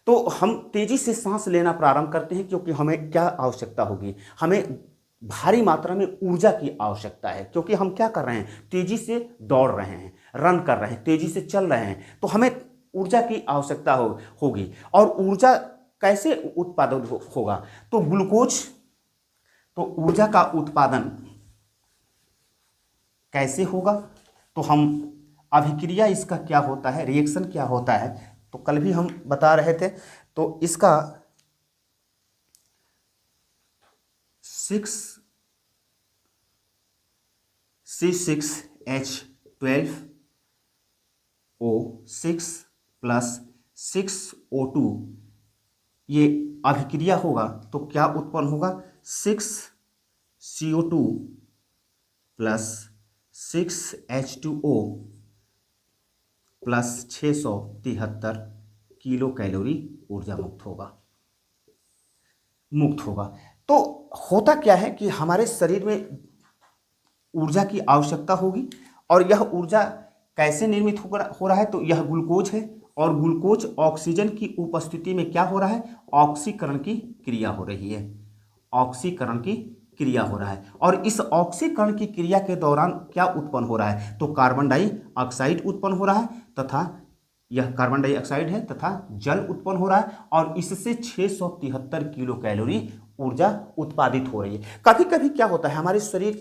तो हम तेजी से सांस लेना प्रारंभ करते हैं क्योंकि हमें क्या आवश्यकता होगी? हमें भारी मात्रा में ऊर्जा की आवश्यकता है, क्योंकि हम क्या कर रहे हैं? तेजी से दौड़ रहे हैं, रन कर रहे हैं, तेजी से चल रहे हैं, तो हमें ऊर्जा की आवश्यकता होगी। और ऊर्जा कैसे उत्पादन होगा? तो ग्लूकोज, तो ऊर्जा का उत्पादन कैसे होगा? तो हम अभिक्रिया इसका क्या होता है, रिएक्शन क्या होता है, तो कल भी हम बता रहे थे। तो इसका 6C6H12O6 प्लस 6O2 ये अभिक्रिया होगा तो क्या उत्पन्न होगा? 6CO2 plus 6H2O plus 673 kilo calorie ऊर्जा मुक्त होगा। तो होता क्या है कि हमारे शरीर में ऊर्जा की आवश्यकता होगी, और यह ऊर्जा कैसे निर्मित हो रहा है, तो यह ग्लूकोज है, और ग्लूकोज ऑक्सीजन की उपस्थिति में क्या हो रहा है, ऑक्सीकरण की क्रिया हो रही है, ऑक्सीकरण की क्रिया हो रहा है। और इस ऑक्सीकरण की क्रिया के दौरान क्या उत्पन्न हो रहा है, तो कार्बन डाइऑक्साइड उत्पन्न हो रहा है, तथा यह कार्बन डाइऑक्साइड है तथा जल उत्पन्न हो रहा है, और इससे 673 किलो कैलोरी ऊर्जा उत्पादित हो रही है। कभी कभी क्या होता है, हमारे शरीर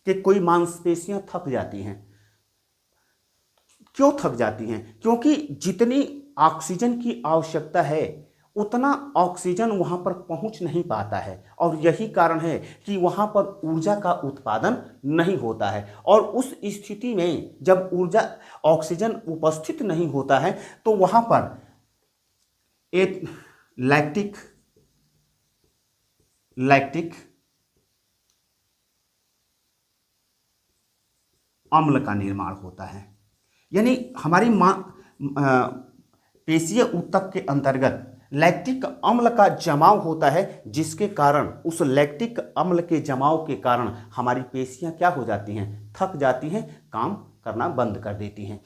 के कोई मांसपेशियां थक जाती हैं। क्यों थक जाती हैं? क्योंकि जितनी ऑक्सीजन की आवश्यकता है उतना ऑक्सीजन वहां पर पहुंच नहीं पाता है, और यही कारण है कि वहां पर ऊर्जा का उत्पादन नहीं होता है। और उस स्थिति में जब ऊर्जा ऑक्सीजन उपस्थित नहीं होता है तो वहां पर एक लैक्टिक अम्ल का निर्माण होता है। यानी हमारी पेशीय ऊतक के अंतर्गत लैक्टिक अम्ल का जमाव होता है, जिसके कारण उस लैक्टिक अम्ल के जमाव के कारण हमारी पेशियां क्या हो जाती हैं, थक जाती हैं, काम करना बंद कर देती हैं।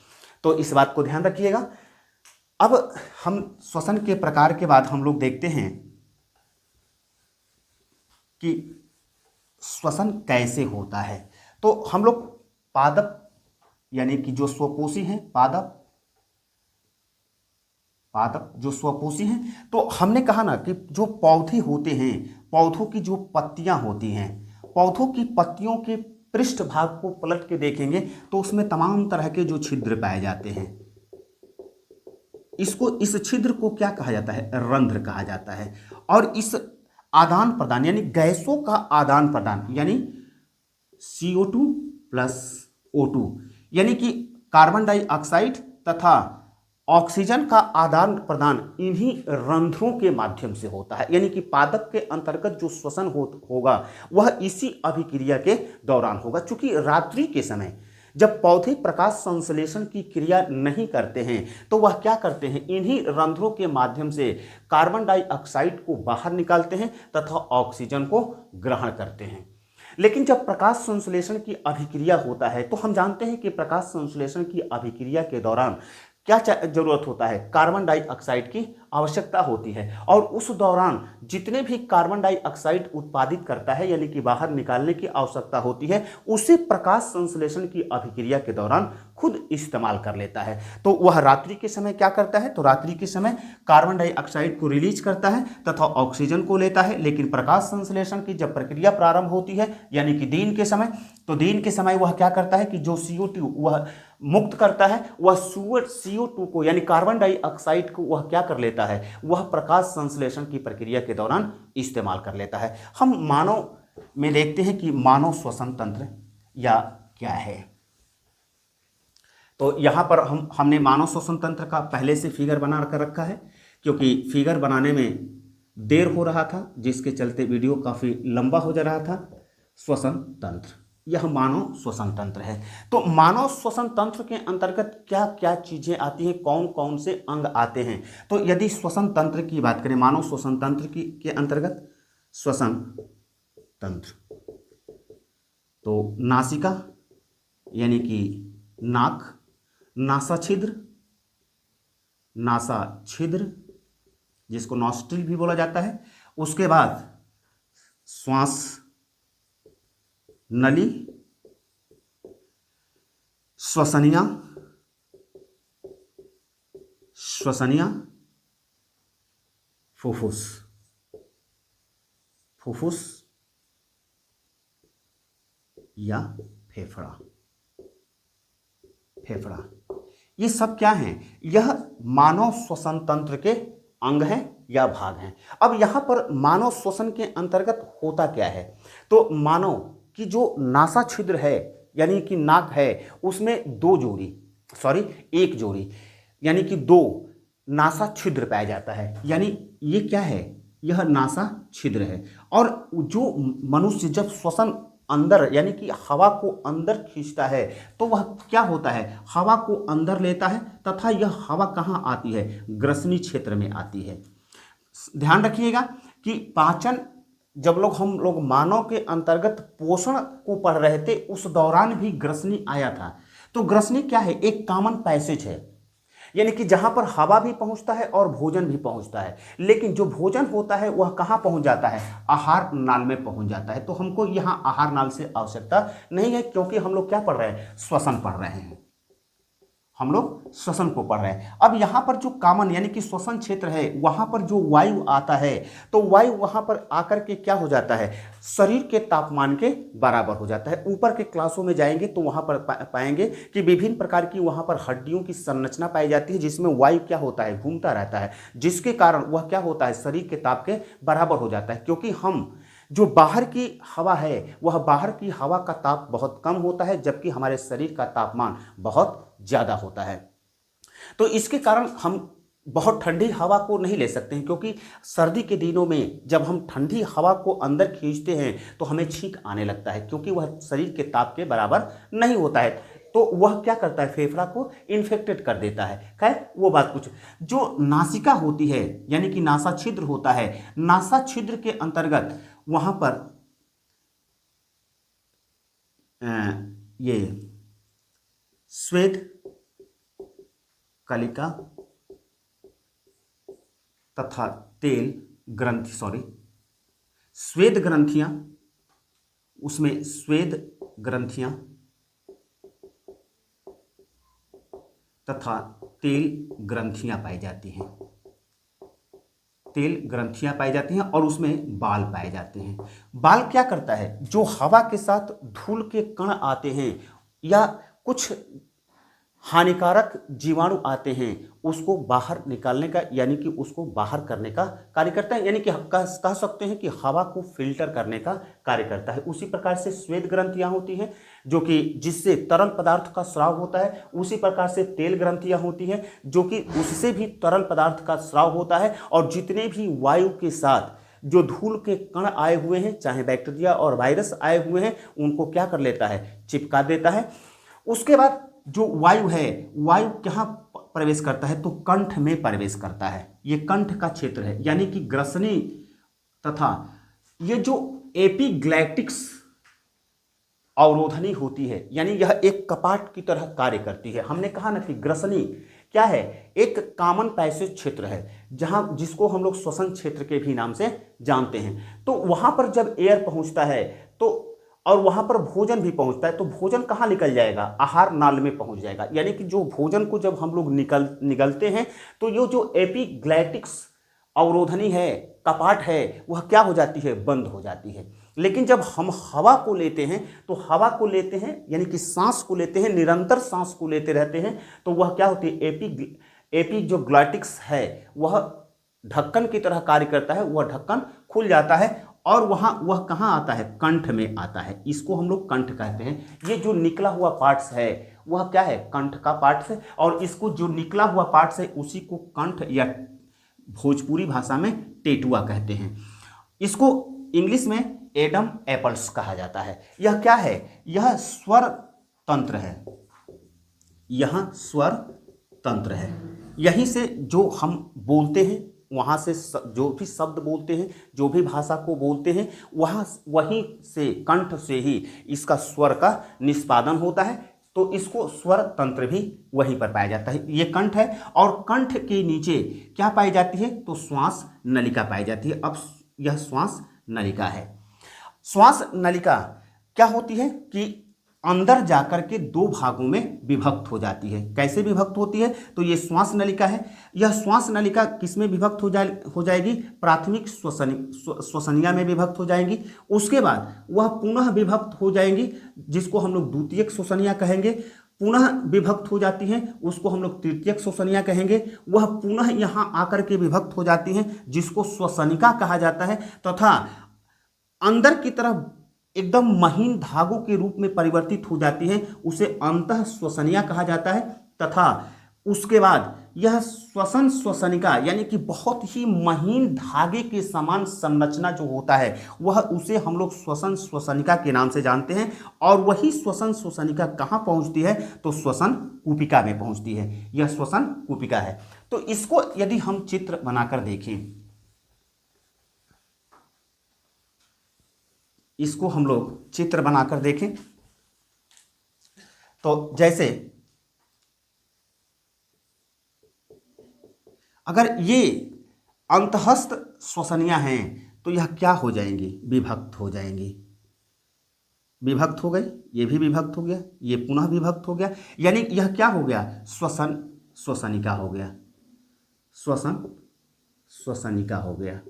तो इस बात को ध्यान रखिएगा। अब हम श्वसन के प्रकार के बाद हम लोग देखते हैं कि श्वसन कैसे होता है। तो हम लोग पादप यानी कि जो स्वपोषी हैं, पादप जो स्वपोषी हैं, तो हमने कहा ना कि जो पौधे होते हैं, पौधों की जो पत्तियां होती हैं, पौधों की पत्तियों के पृष्ठ भाग को पलट के देखेंगे तो उसमें तमाम तरह के जो छिद्र पाए जाते हैं, इस छिद्र को क्या कहा जाता है, रंध्र कहा जाता है। और इस आदान प्रदान यानी गैसों का आदान प्रदान, यानी CO2 प्लस O2 यानी कि कार्बन डाइऑक्साइड तथा ऑक्सीजन का आदान प्रदान इन्हीं रंध्रों के माध्यम से होता है। यानी कि पादप के अंतर्गत जो श्वसन होगा वह इसी अभिक्रिया के दौरान होगा। चूंकि रात्रि के समय जब पौधे प्रकाश संश्लेषण की क्रिया नहीं करते हैं तो वह क्या करते हैं, इन्हीं रंध्रों के माध्यम से कार्बन डाइऑक्साइड को बाहर निकालते हैं तथा ऑक्सीजन को ग्रहण करते हैं। लेकिन जब प्रकाश संश्लेषण की अभिक्रिया होता है तो हम जानते हैं कि प्रकाश संश्लेषण की अभिक्रिया के दौरान क्या जरूरत होता है, कार्बन डाइऑक्साइड की आवश्यकता होती है। और उस दौरान जितने भी कार्बन डाइऑक्साइड उत्पादित करता है यानी कि बाहर निकालने की आवश्यकता होती है, उसे प्रकाश संश्लेषण की अभिक्रिया के दौरान खुद इस्तेमाल कर लेता है। तो वह रात्रि के समय क्या करता है, तो रात्रि के समय कार्बन डाइऑक्साइड को रिलीज करता है तथा ऑक्सीजन को लेता है। लेकिन प्रकाश संश्लेषण की जब प्रक्रिया प्रारंभ होती है यानी कि दिन के समय, तो दिन के समय वह क्या करता है कि जो CO2 वह मुक्त करता है, वह CO2 को यानी कार्बन डाइऑक्साइड को वह क्या कर लेता है, वह प्रकाश संश्लेषण की प्रक्रिया के दौरान इस्तेमाल कर लेता है। हम मानव में देखते हैं कि मानव श्वसन तंत्र या क्या है। तो यहां पर हमने मानव श्वसन तंत्र का पहले से फिगर बना कर रखा है, क्योंकि फिगर बनाने में देर हो रहा था जिसके चलते वीडियो काफी लंबा हो जा रहा था। श्वसन तंत्र, यह मानव श्वसन तंत्र है। तो मानव श्वसन तंत्र के अंतर्गत क्या क्या चीजें आती हैं, कौन कौन से अंग आते हैं। तो यदि श्वसन तंत्र की बात करें, मानव श्वसन तंत्र की के अंतर्गत श्वसन तंत्र, तो नासिका यानी कि नाक, नासा छिद्र जिसको नॉस्ट्रिल भी बोला जाता है, उसके बाद श्वास नली, श्वसनिया, फुफ्फुस या फेफड़ा। ये सब क्या हैं, यह मानव श्वसन तंत्र के अंग हैं या भाग हैं। अब यहां पर मानव श्वसन के अंतर्गत होता क्या है, तो मानव की जो नासा छिद्र है यानी कि नाक है, उसमें एक जोड़ी यानी कि 2 नासा छिद्र पाया जाता है। यानी ये क्या है, यह नासा छिद्र है। और जो मनुष्य जब श्वसन अंदर यानी कि हवा को अंदर खींचता है तो वह क्या होता है, हवा को अंदर लेता है तथा यह हवा कहाँ आती है, ग्रसनी क्षेत्र में आती है। ध्यान रखिएगा कि पाचन, जब हम लोग मानव के अंतर्गत पोषण को पढ़ रहे थे उस दौरान भी ग्रसनी आया था। तो ग्रसनी क्या है, एक कॉमन पैसेज है, यानी कि जहां पर हवा भी पहुंचता है और भोजन भी पहुंचता है, लेकिन जो भोजन होता है वह कहां पहुंच जाता है, आहार नाल में पहुंच जाता है। तो हमको यहां आहार नाल से आवश्यकता नहीं है, क्योंकि हम लोग क्या पढ़ रहे हैं, श्वसन पढ़ रहे हैं, हम लोग श्वसन को पढ़ रहे हैं। अब यहाँ पर जो कॉमन यानी कि श्वसन क्षेत्र है, वहाँ पर जो वायु आता है तो वायु वहाँ पर आकर के क्या हो जाता है, शरीर के तापमान के बराबर हो जाता है। ऊपर के क्लासों में जाएंगे तो वहाँ पर पाएंगे कि विभिन्न प्रकार की वहाँ पर हड्डियों की संरचना पाई जाती है, जिसमें वायु क्या होता है, घूमता रहता है, जिसके कारण वह क्या होता है, शरीर के ताप के बराबर हो जाता है। क्योंकि हम जो बाहर की हवा है, वह बाहर की हवा का ताप बहुत कम होता है, जबकि हमारे शरीर का तापमान बहुत ज़्यादा होता है। तो इसके कारण हम बहुत ठंडी हवा को नहीं ले सकते हैं, क्योंकि सर्दी के दिनों में जब हम ठंडी हवा को अंदर खींचते हैं तो हमें छींक आने लगता है, क्योंकि वह शरीर के ताप के बराबर नहीं होता है। तो वह क्या करता है, फेफड़ा को इन्फेक्टेड कर देता है। खैर वो बात कुछ, जो नासिका होती है यानी कि नासा छिद्र होता है, नासा छिद्र के अंतर्गत वहां पर ये स्वेद कलिका तथा तेल ग्रंथि स्वेद ग्रंथियां, उसमें स्वेद ग्रंथियां तथा तेल ग्रंथियां पाई जाती हैं, तेल ग्रंथियां पाई जाती हैं और उसमें बाल पाए जाते हैं। बाल क्या करता है, जो हवा के साथ धूल के कण आते हैं या कुछ हानिकारक जीवाणु आते हैं, उसको बाहर निकालने का यानी कि उसको बाहर करने का कार्य करता है, यानी कि कह सकते हैं कि हवा को फिल्टर करने का कार्य करता है। उसी प्रकार से श्वेत ग्रंथियां होती हैं जो कि जिससे तरल पदार्थ का स्राव होता है, उसी प्रकार से तेल ग्रंथियां होती हैं जो कि उससे भी तरल पदार्थ का स्राव होता है। और जितने भी वायु के साथ जो धूल के कण आए हुए हैं, चाहे बैक्टीरिया और वायरस आए हुए हैं, उनको क्या कर लेता है, चिपका देता है। उसके बाद जो वायु है, वायु कहाँ प्रवेश करता है, तो कंठ में प्रवेश करता है। ये कंठ का क्षेत्र है, यानी कि ग्रसनी तथा ये जो एपिग्लैटिक्स अवरोधनी होती है, यानी यह एक कपाट की तरह कार्य करती है। हमने कहा ना कि ग्रसनी क्या है, एक कॉमन पैसेज क्षेत्र है, जहां जिसको हम लोग श्वसन क्षेत्र के भी नाम से जानते हैं। तो वहां पर जब एयर पहुंचता है तो और वहां पर भोजन भी पहुंचता है, तो भोजन कहाँ निकल जाएगा, आहार नाल में पहुंच जाएगा। यानी कि जो भोजन को जब हम लोग निगलते हैं तो ये जो एपिग्लैटिक्स अवरोधनी है, कपाट है, वह क्या हो जाती है, बंद हो जाती है। लेकिन जब हम हवा को लेते हैं तो हवा को लेते हैं यानी कि सांस को लेते हैं, निरंतर सांस को लेते रहते हैं, तो वह क्या होती है, एपी जो ग्लैटिक्स है वह ढक्कन की तरह कार्य करता है, वह ढक्कन खुल जाता है और वह कहाँ आता है, कंठ में आता है। इसको हम लोग कंठ कहते हैं। ये जो निकला हुआ पार्ट्स है वह क्या है, कंठ का पार्ट्स है, और इसको जो निकला हुआ पार्ट्स है उसी को कंठ या भोजपुरी भाषा में टेटुआ कहते हैं। इसको इंग्लिश में एडम एप्पल्स कहा जाता है। यह क्या है, यह स्वर तंत्र है, यह स्वर तंत्र है। यहीं से जो हम बोलते हैं, वहाँ से जो भी शब्द बोलते हैं, जो भी भाषा को बोलते हैं, वहीं से कंठ से ही इसका स्वर का निष्पादन होता है। तो इसको स्वर तंत्र भी वहीं पर पाया जाता है। ये कंठ है और कंठ के नीचे क्या पाई जाती है, तो श्वास नलिका पाई जाती है। अब यह श्वास नलिका है। श्वास नलिका क्या होती है कि अंदर जाकर के दो भागों में विभक्त हो जाती है। कैसे विभक्त होती है, तो ये श्वास नलिका है। यह श्वास नलिका किसमें विभक्त हो जाएगी, प्राथमिक श्वसनिया में विभक्त हो जाएंगी। उसके बाद वह पुनः विभक्त हो जाएंगी, जिसको हम लोग द्वितीयक श्वसनिया कहेंगे। पुनः विभक्त हो जाती हैं, उसको हम लोग तृतीयक श्वसनिया कहेंगे। वह पुनः यहाँ आकर के विभक्त हो जाती हैं, जिसको श्वसनिका कहा जाता है, तथा अंदर की तरफ एकदम महीन धागों के रूप में परिवर्तित हो जाती है, उसे अंतः श्वसनिया कहा जाता है। तथा उसके बाद यह श्वसन श्वसनिका यानी कि बहुत ही महीन धागे के समान संरचना जो होता है वह उसे हम लोग श्वसन श्वसनिका के नाम से जानते हैं। और वही श्वसन श्वसनिका कहाँ पहुंचती है, तो श्वसन कूपिका में पहुंचती है। यह श्वसन कूपिका है। तो इसको यदि हम चित्र बनाकर देखें, इसको हम लोग चित्र बनाकर देखें तो जैसे अगर ये अंतःस्थ श्वसनियां हैं तो यह क्या हो जाएंगी, विभक्त हो जाएंगी। विभक्त हो गई, ये भी विभक्त हो गया, ये पुनः विभक्त हो गया, यानी यह क्या हो गया, श्वसन श्वसनिका हो गया, श्वसन श्वसनिका हो गया।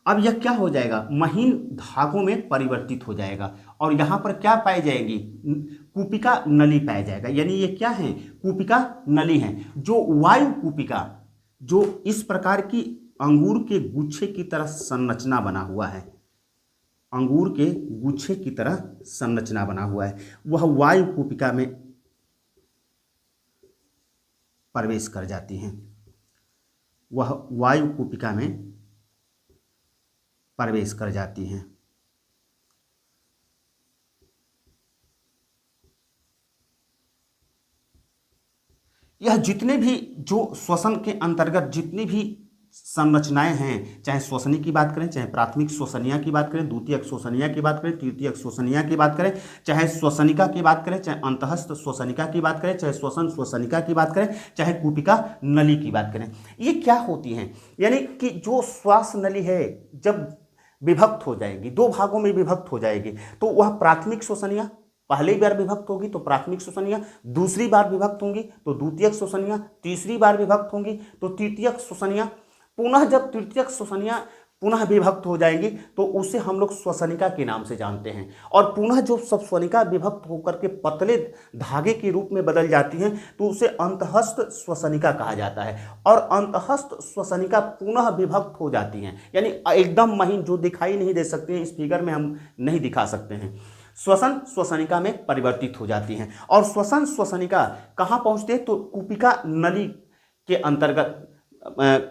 अब यह क्या हो जाएगा, महीन धागों में परिवर्तित हो जाएगा और यहाँ पर क्या पाई जाएगी, कूपिका नली पाया जाएगा। यानी ये क्या है, कूपिका नली है। जो वायु कूपिका, जो इस प्रकार की अंगूर के गुच्छे की तरह संरचना बना हुआ है, अंगूर के गुच्छे की तरह संरचना बना हुआ है, वह वायु कूपिका में प्रवेश कर जाती हैं, वह वायु कूपिका में प्रवेश कर जाती हैं। यह जितने भी जो श्वसन के अंतर्गत जितनी भी संरचनाएं हैं, चाहे श्वसनी की बात करें, चाहे प्राथमिक श्वसनिया की बात करें, द्वितीयक श्वसनिया की बात करें, तृतीयक श्वसनिया की बात करें, चाहे श्वसनिका की बात करें, चाहे अंतःस्थ श्वसनिका की बात करें, चाहे श्वसन श्वसनिका की बात करें, चाहे कूपिका नली की बात करें, ये क्या होती हैं, यानी कि जो श्वास नली है जब विभक्त हो जाएगी, दो भागों में विभक्त हो जाएगी, तो वह प्राथमिक श्वसनिया पहली बार विभक्त होगी तो प्राथमिक श्वसनिया, दूसरी बार विभक्त होंगी तो द्वितीयक श्वसनिया, तीसरी बार विभक्त होंगी तो तृतीयक श्वसनिया, पुनः जब तृतीयक श्वसनिया पुनः विभक्त हो जाएंगी तो उसे हम लोग श्वसनिका के नाम से जानते हैं। और पुनः जो श्वसनिका विभक्त होकर के पतले धागे के रूप में बदल जाती हैं तो उसे अंतःस्थ श्वसनिका कहा जाता है। और अंतःस्थ श्वसनिका पुनः विभक्त हो जाती हैं, यानी एकदम महीन, जो दिखाई नहीं दे सकती हैं, इस फिगर में हम नहीं दिखा सकते हैं, श्वसन श्वसनिका में परिवर्तित हो जाती हैं। और श्वसन श्वसनिका कहाँ पहुँचते हैं, तो कूपिका नली के अंतर्गत,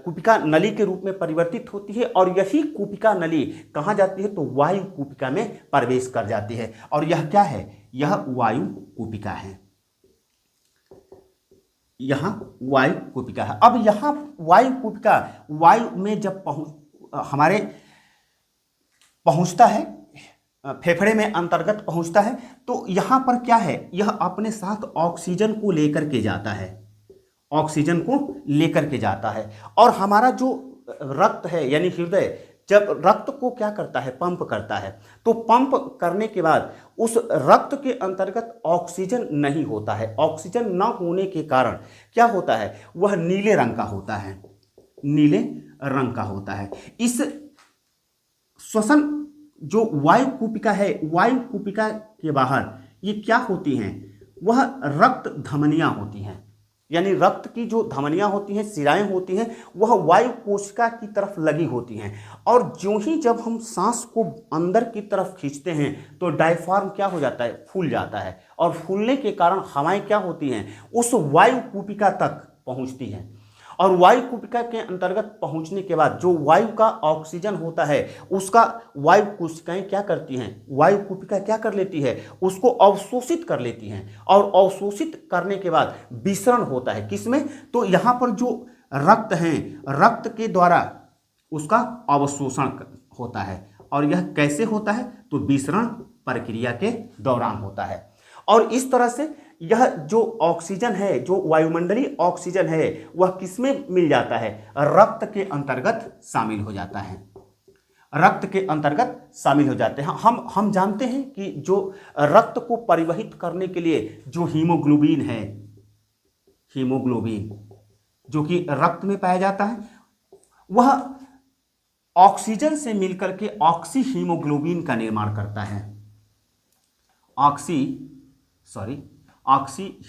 कूपिका नली के रूप में परिवर्तित होती है। और यही कूपिका नली कहाँ जाती है, तो वायु कूपिका में प्रवेश कर जाती है। और यह क्या है, यह वायु कूपिका है, यहां वायु कूपिका है। अब यहां वायु कूपिका वायु में जब हमारे पहुंचता है, फेफड़े में अंतर्गत पहुंचता है, तो यहां पर क्या है, यह अपने साथ ऑक्सीजन को लेकर के जाता है, ऑक्सीजन को लेकर के जाता है। और हमारा जो रक्त है यानी हृदय जब रक्त को क्या करता है, पंप करता है, तो पंप करने के बाद उस रक्त के अंतर्गत ऑक्सीजन नहीं होता है। ऑक्सीजन न होने के कारण क्या होता है, वह नीले रंग का होता है, नीले रंग का होता है। इस श्वसन जो वायु कूपिका है, वायु कूपिका के बाहर ये क्या होती हैं, वह रक्त धमनियां होती हैं, यानी रक्त की जो धमनियां होती हैं, शिराएं होती हैं, वह वायु कोशिका की तरफ लगी होती हैं। और ज्यों ही जब हम सांस को अंदर की तरफ खींचते हैं तो डायफ्राम क्या हो जाता है, फूल जाता है। और फूलने के कारण हवाएं क्या होती हैं, उस वायु कूपिका तक पहुंचती हैं। और वायु कूपिका के अंतर्गत पहुंचने के बाद जो वायु का ऑक्सीजन होता है उसका वायु कोशिकाएं क्या करती हैं, वायु कूपिका क्या कर लेती है, उसको अवशोषित कर लेती हैं। और अवशोषित करने के बाद विसरण होता है किसमें, तो यहाँ पर जो रक्त हैं, रक्त के द्वारा उसका अवशोषण होता है। और यह कैसे होता है, तो विसरण प्रक्रिया के दौरान होता है। और इस तरह से यह जो ऑक्सीजन है, जो वायुमंडलीय ऑक्सीजन है, वह किसमें मिल जाता है, रक्त के अंतर्गत शामिल हो जाता है, रक्त के अंतर्गत शामिल हो जाते हैं। हम जानते हैं कि जो रक्त को परिवहित करने के लिए जो हीमोग्लोबिन है, हीमोग्लोबिन जो कि रक्त में पाया जाता है, वह ऑक्सीजन से मिलकर के ऑक्सी हीमोग्लोबिन का निर्माण करता है, ऑक्सी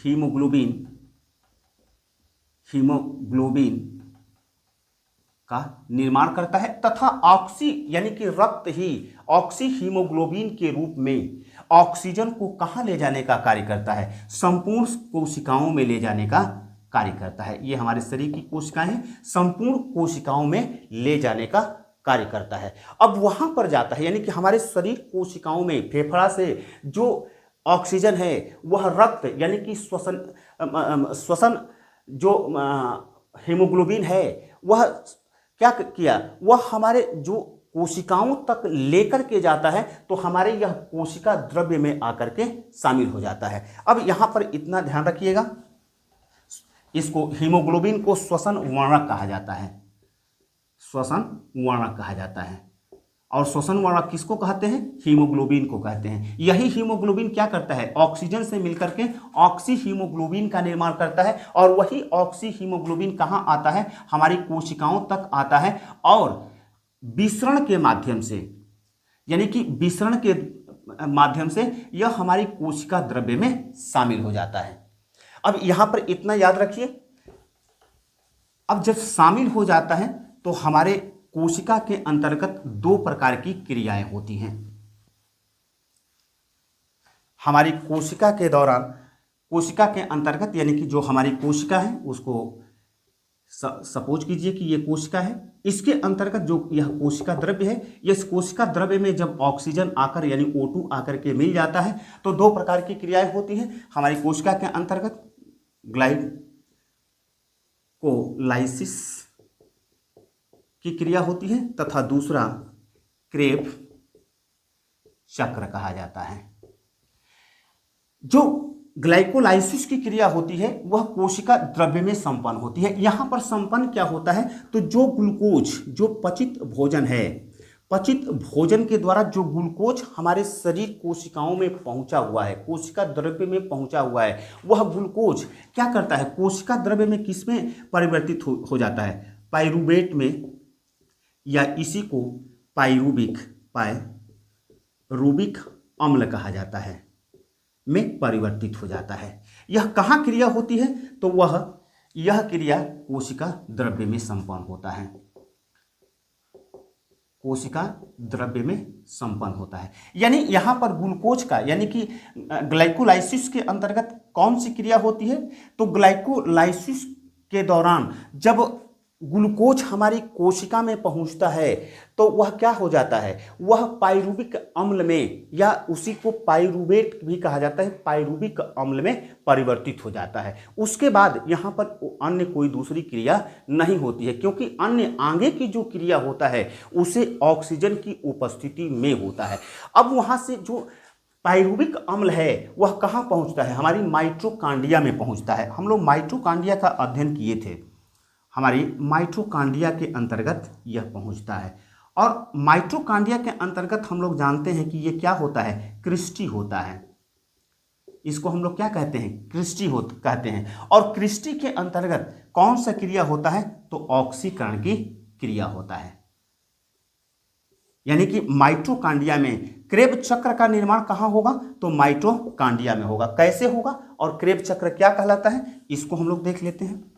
हीमोग्लोबिन का निर्माण करता है। तथा ऑक्सी यानी कि रक्त ही ऑक्सी हीमोग्लोबिन के रूप में ऑक्सीजन को कहाँ ले जाने का कार्य करता है, संपूर्ण कोशिकाओं में ले जाने का कार्य करता है। ये हमारे शरीर की कोशिकाएं हैं, संपूर्ण कोशिकाओं में ले जाने का कार्य करता है। अब वहां पर जाता है, यानी कि हमारे शरीर कोशिकाओं में फेफड़ा से जो ऑक्सीजन है वह रक्त यानी कि श्वसन जो हीमोग्लोबिन है वह क्या किया, वह हमारे जो कोशिकाओं तक लेकर के जाता है, तो हमारे यह कोशिका द्रव्य में आकर के शामिल हो जाता है। अब यहां पर इतना ध्यान रखिएगा, इसको हीमोग्लोबिन को श्वसन वर्णक कहा जाता है, श्वसन वर्णक कहा जाता है। और श्वसन वर्णक किसको कहते हैं, हीमोग्लोबिन को कहते हैं। यही हीमोग्लोबिन क्या करता है, ऑक्सीजन से मिलकर के ऑक्सी हीमोग्लोबिन का निर्माण करता है, और वही ऑक्सी हीमोग्लोबिन कहाँ आता है, हमारी कोशिकाओं तक आता है, और विसरण के माध्यम से, यानी कि विसरण के माध्यम से यह हमारी कोशिका द्रव्य में शामिल हो जाता है। अब यहां पर इतना याद रखिए, अब जब शामिल हो जाता है तो हमारे कोशिका के अंतर्गत दो प्रकार की क्रियाएं होती हैं। हमारी कोशिका के दौरान, कोशिका के अंतर्गत यानी कि जो हमारी कोशिका है उसको सपोज कीजिए कि ये कोशिका है, इसके अंतर्गत जो यह कोशिका द्रव्य है, इस कोशिका द्रव्य में जब ऑक्सीजन आकर यानी O2 आकर के मिल जाता है तो दो प्रकार की क्रियाएं होती हैं। हमारी कोशिका के अंतर्गत ग्लाइकोलाइसिस की क्रिया होती है तथा दूसरा क्रेब चक्र कहा जाता है। जो ग्लाइकोलाइसिस की क्रिया होती है वह कोशिका द्रव्य में संपन्न होती है। यहां पर संपन्न क्या होता है, तो जो ग्लूकोज, जो पचित भोजन है, पचित भोजन के द्वारा जो ग्लूकोज हमारे शरीर कोशिकाओं में पहुंचा हुआ है, कोशिका द्रव्य में पहुंचा हुआ है, वह ग्लूकोज क्या करता है, कोशिका द्रव्य में किसमें परिवर्तित हो जाता है, पाइरूवेट में, या इसी को पायरूबिक अम्ल कहा जाता है, में परिवर्तित हो जाता है। यह कहाँ क्रिया होती है, तो यह क्रिया कोशिका द्रव्य में संपन्न होता है, कोशिका द्रव्य में संपन्न होता है। यानी यहां पर ग्लूकोज का, यानी कि ग्लाइकोलाइसिस के अंतर्गत कौन सी क्रिया होती है, तो ग्लाइकोलाइसिस के दौरान जब ग्लूकोज हमारी कोशिका में पहुंचता है तो वह क्या हो जाता है, वह पाइरूबिक अम्ल में, या उसी को पाइरूवेट भी कहा जाता है, पाइरूबिक अम्ल में परिवर्तित हो जाता है। उसके बाद यहाँ पर अन्य कोई दूसरी क्रिया नहीं होती है, क्योंकि अन्य आगे की जो क्रिया होता है उसे ऑक्सीजन की उपस्थिति में होता है। अब वहाँ से जो पाइरूबिक अम्ल है वह कहाँ पहुँचता है, हमारी माइटोकांड्रिया में पहुँचता है। हम लोग माइटोकांड्रिया का अध्ययन किए थे, हमारी माइटोकांड्रिया के अंतर्गत यह पहुंचता है। और माइटोकांड्रिया के अंतर्गत हम लोग जानते हैं कि ये क्या होता है, क्रिस्टी होता है। इसको हम लोग क्या कहते हैं, क्रिस्टी कहते हैं। और क्रिस्टी के अंतर्गत कौन सा क्रिया होता है, तो ऑक्सीकरण की क्रिया होता है। यानी कि माइटोकांड्रिया में क्रेब चक्र का निर्माण कहाँ होगा, तो माइटोकांड्रिया में होगा। कैसे होगा और क्रेब चक्र क्या कहलाता है, इसको हम लोग देख लेते हैं।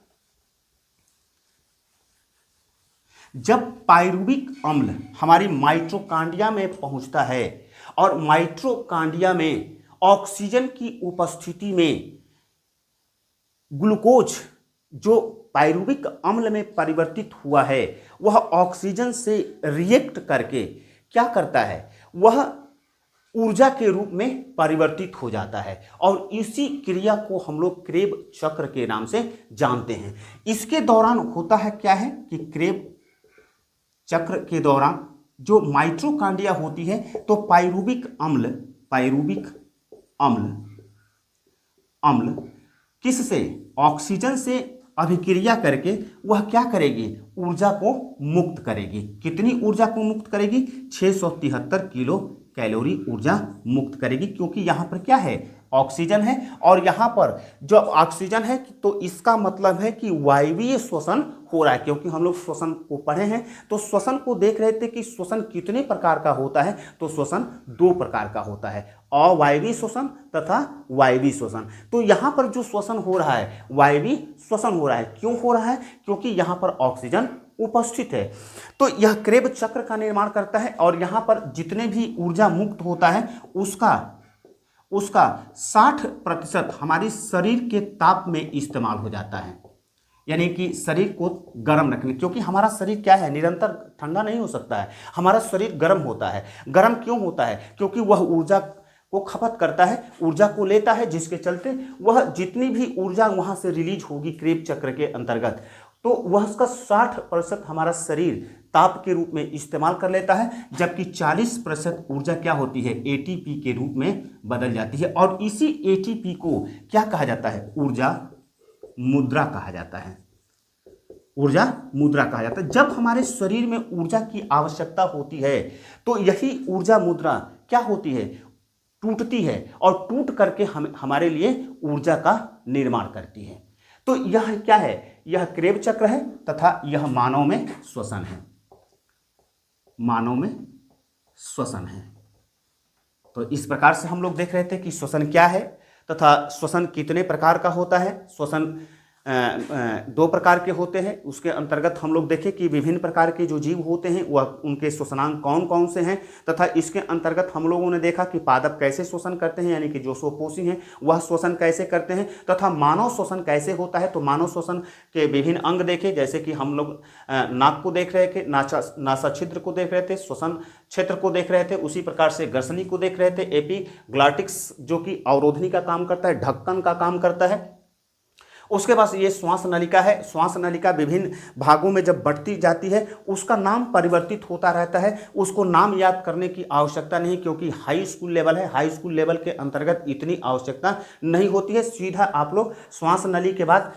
जब पाइरूबिक अम्ल हमारी माइटोकांड्रिया में पहुंचता है और माइटोकांड्रिया में ऑक्सीजन की उपस्थिति में ग्लूकोज जो पाइरूबिक अम्ल में परिवर्तित हुआ है वह ऑक्सीजन से रिएक्ट करके क्या करता है, वह ऊर्जा के रूप में परिवर्तित हो जाता है। और इसी क्रिया को हम लोग क्रेब चक्र के नाम से जानते हैं। इसके दौरान होता है क्या है कि क्रेब चक्र के दौरान जो माइटोकांड्रिया होती है तो पाइरूबिक अम्ल किससे, ऑक्सीजन से अभिक्रिया करके वह क्या करेगी, ऊर्जा को मुक्त करेगी। कितनी ऊर्जा को मुक्त करेगी, 673 किलो कैलोरी ऊर्जा मुक्त करेगी, क्योंकि यहाँ पर क्या है, ऑक्सीजन है। और यहाँ पर जो ऑक्सीजन है तो इसका मतलब है कि वायवीय श्वसन हो रहा है, क्योंकि हम लोग श्वसन को पढ़े हैं तो श्वसन को देख रहे थे कि श्वसन कितने प्रकार का होता है, तो श्वसन दो प्रकार का होता है, अवायवीय श्वसन तथा वायवीय श्वसन। तो यहाँ पर जो श्वसन हो रहा है वायवीय श्वसन हो रहा है। क्यों हो रहा है, क्योंकि यहाँ पर ऑक्सीजन उपस्थित है। तो यह क्रेब चक्र का निर्माण करता है और यहाँ पर जितने भी ऊर्जा मुक्त होता है उसका उसका 60% हमारे शरीर के ताप में इस्तेमाल हो जाता है, यानी कि शरीर को गर्म रखने, क्योंकि हमारा शरीर क्या है, निरंतर ठंडा नहीं हो सकता है, हमारा शरीर गर्म होता है। गर्म क्यों होता है? क्योंकि वह ऊर्जा को खपत करता है, ऊर्जा को लेता है, जिसके चलते वह जितनी भी ऊर्जा वहां से रिलीज होगी क्रेब चक्र के अंतर्गत, तो वह उसका 60% हमारा शरीर ताप के रूप में इस्तेमाल कर लेता है, जबकि 40% ऊर्जा क्या होती है, एटीपी के रूप में बदल जाती है। और इसी एटीपी को क्या कहा जाता है, ऊर्जा मुद्रा कहा जाता है। ऊर्जा मुद्रा कहा जाता है। जब हमारे शरीर में ऊर्जा की आवश्यकता होती है तो यही ऊर्जा मुद्रा क्या होती है, टूटती है, और टूट करके हमारे लिए ऊर्जा का निर्माण करती है। तो यह क्या है, यह क्रेब चक्र है तथा यह मानव में श्वसन है, मानव में श्वसन है। तो इस प्रकार से हम लोग देख रहे थे कि श्वसन क्या है तथा श्वसन कितने प्रकार का होता है। श्वसन 2 प्रकार के होते हैं। उसके अंतर्गत हम लोग देखें कि विभिन्न प्रकार के जो जीव होते हैं वह उनके श्वसनांग कौन कौन से हैं, तथा इसके अंतर्गत हम लोगों ने देखा कि पादप कैसे श्वसन करते हैं, यानी कि जो स्वपोषी हैं वह श्वसन कैसे करते हैं, तथा मानव श्वसन कैसे होता है। तो मानव श्वसन के विभिन्न अंग देखे, जैसे कि हम लोग नाक को देख रहे थे, नासा छिद्र को देख रहे थे, श्वसन क्षेत्र को देख रहे थे, उसी प्रकार से ग्रसनी को देख रहे थे, एपिग्लॉटिक्स जो कि अवरोधनी का काम करता है, ढक्कन का काम करता है। उसके बाद ये श्वास नलिका है। श्वास नलिका विभिन्न भागों में जब बढ़ती जाती है उसका नाम परिवर्तित होता रहता है, उसको नाम याद करने की आवश्यकता नहीं, क्योंकि हाई स्कूल लेवल है। हाई स्कूल लेवल के अंतर्गत इतनी आवश्यकता नहीं होती है। सीधा आप लोग श्वास नली के बाद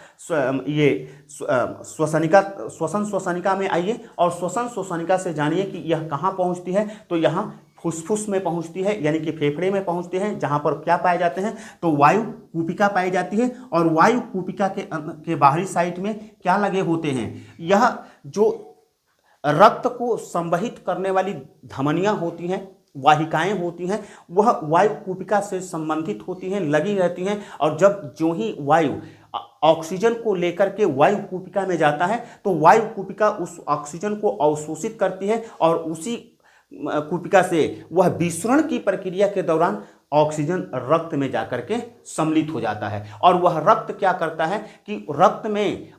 ये श्वसन श्वसनिका में आइए और श्वसन श्वसनिका से जानिए कि यह कहाँ पहुँचती है। तो यहाँ फुसफुस में पहुंचती है, यानी कि फेफड़े में पहुंचते हैं, जहां पर क्या पाए जाते हैं, तो वायु कूपिका पाई जाती है। और वायु कूपिका के बाहरी साइड में क्या लगे होते हैं, यह जो रक्त को संवहित करने वाली धमनियां होती हैं, वाहिकाएं होती हैं, वह वायु कूपिका से संबंधित होती हैं, लगी रहती हैं। और जब जो ही वायु ऑक्सीजन को लेकर के वायु कूपिका में जाता है तो वायु कूपिका उस ऑक्सीजन को अवशोषित करती है और उसी कूपिका से वह विसरण की प्रक्रिया के दौरान ऑक्सीजन रक्त में जाकर के सम्मिलित हो जाता है। और वह रक्त क्या करता है कि रक्त में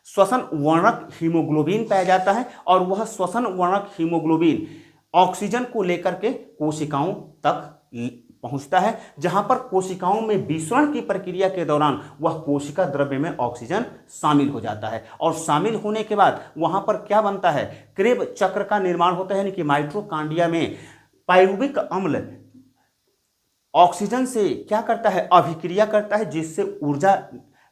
श्वसन वर्णक हीमोग्लोबिन पाया जाता है, और वह श्वसन वर्णक हीमोग्लोबिन ऑक्सीजन को लेकर के कोशिकाओं तक पहुंचता है, जहां पर कोशिकाओं में विसरण की प्रक्रिया के दौरान वह कोशिका द्रव्य में ऑक्सीजन शामिल हो जाता है। और शामिल होने के बाद वहां पर क्या बनता है, क्रेब चक्र का निर्माण होता है, यानी कि माइटोकॉन्ड्रिया में पाइरुविक अम्ल ऑक्सीजन से क्या करता है, अभिक्रिया करता है, जिससे ऊर्जा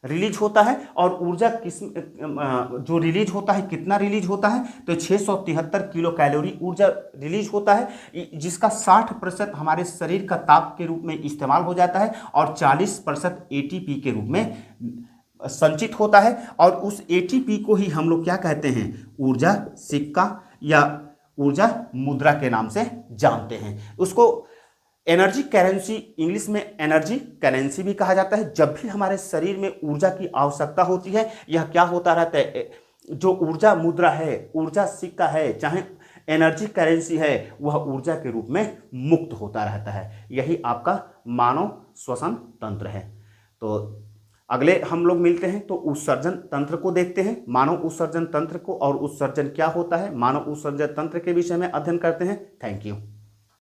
रिलीज होता है। और ऊर्जा जो रिलीज होता है, कितना रिलीज होता है, तो 673 किलो कैलोरी ऊर्जा रिलीज होता है, जिसका 60% हमारे शरीर का ताप के रूप में इस्तेमाल हो जाता है और 40% एटीपी के रूप में संचित होता है। और उस एटीपी को ही हम लोग क्या कहते हैं, ऊर्जा सिक्का या ऊर्जा मुद्रा के नाम से जानते हैं। उसको एनर्जी करेंसी, इंग्लिश में एनर्जी करेंसी भी कहा जाता है। जब भी हमारे शरीर में ऊर्जा की आवश्यकता होती है, यह क्या होता रहता है, जो ऊर्जा मुद्रा है, ऊर्जा सिक्का है, चाहे एनर्जी करेंसी है, वह ऊर्जा के रूप में मुक्त होता रहता है। यही आपका मानव श्वसन तंत्र है। तो अगले हम लोग मिलते हैं तो उत्सर्जन तंत्र को देखते हैं, मानव उत्सर्जन तंत्र को, और उत्सर्जन क्या होता है, मानव उत्सर्जन तंत्र के विषय में अध्ययन करते हैं। Thank you.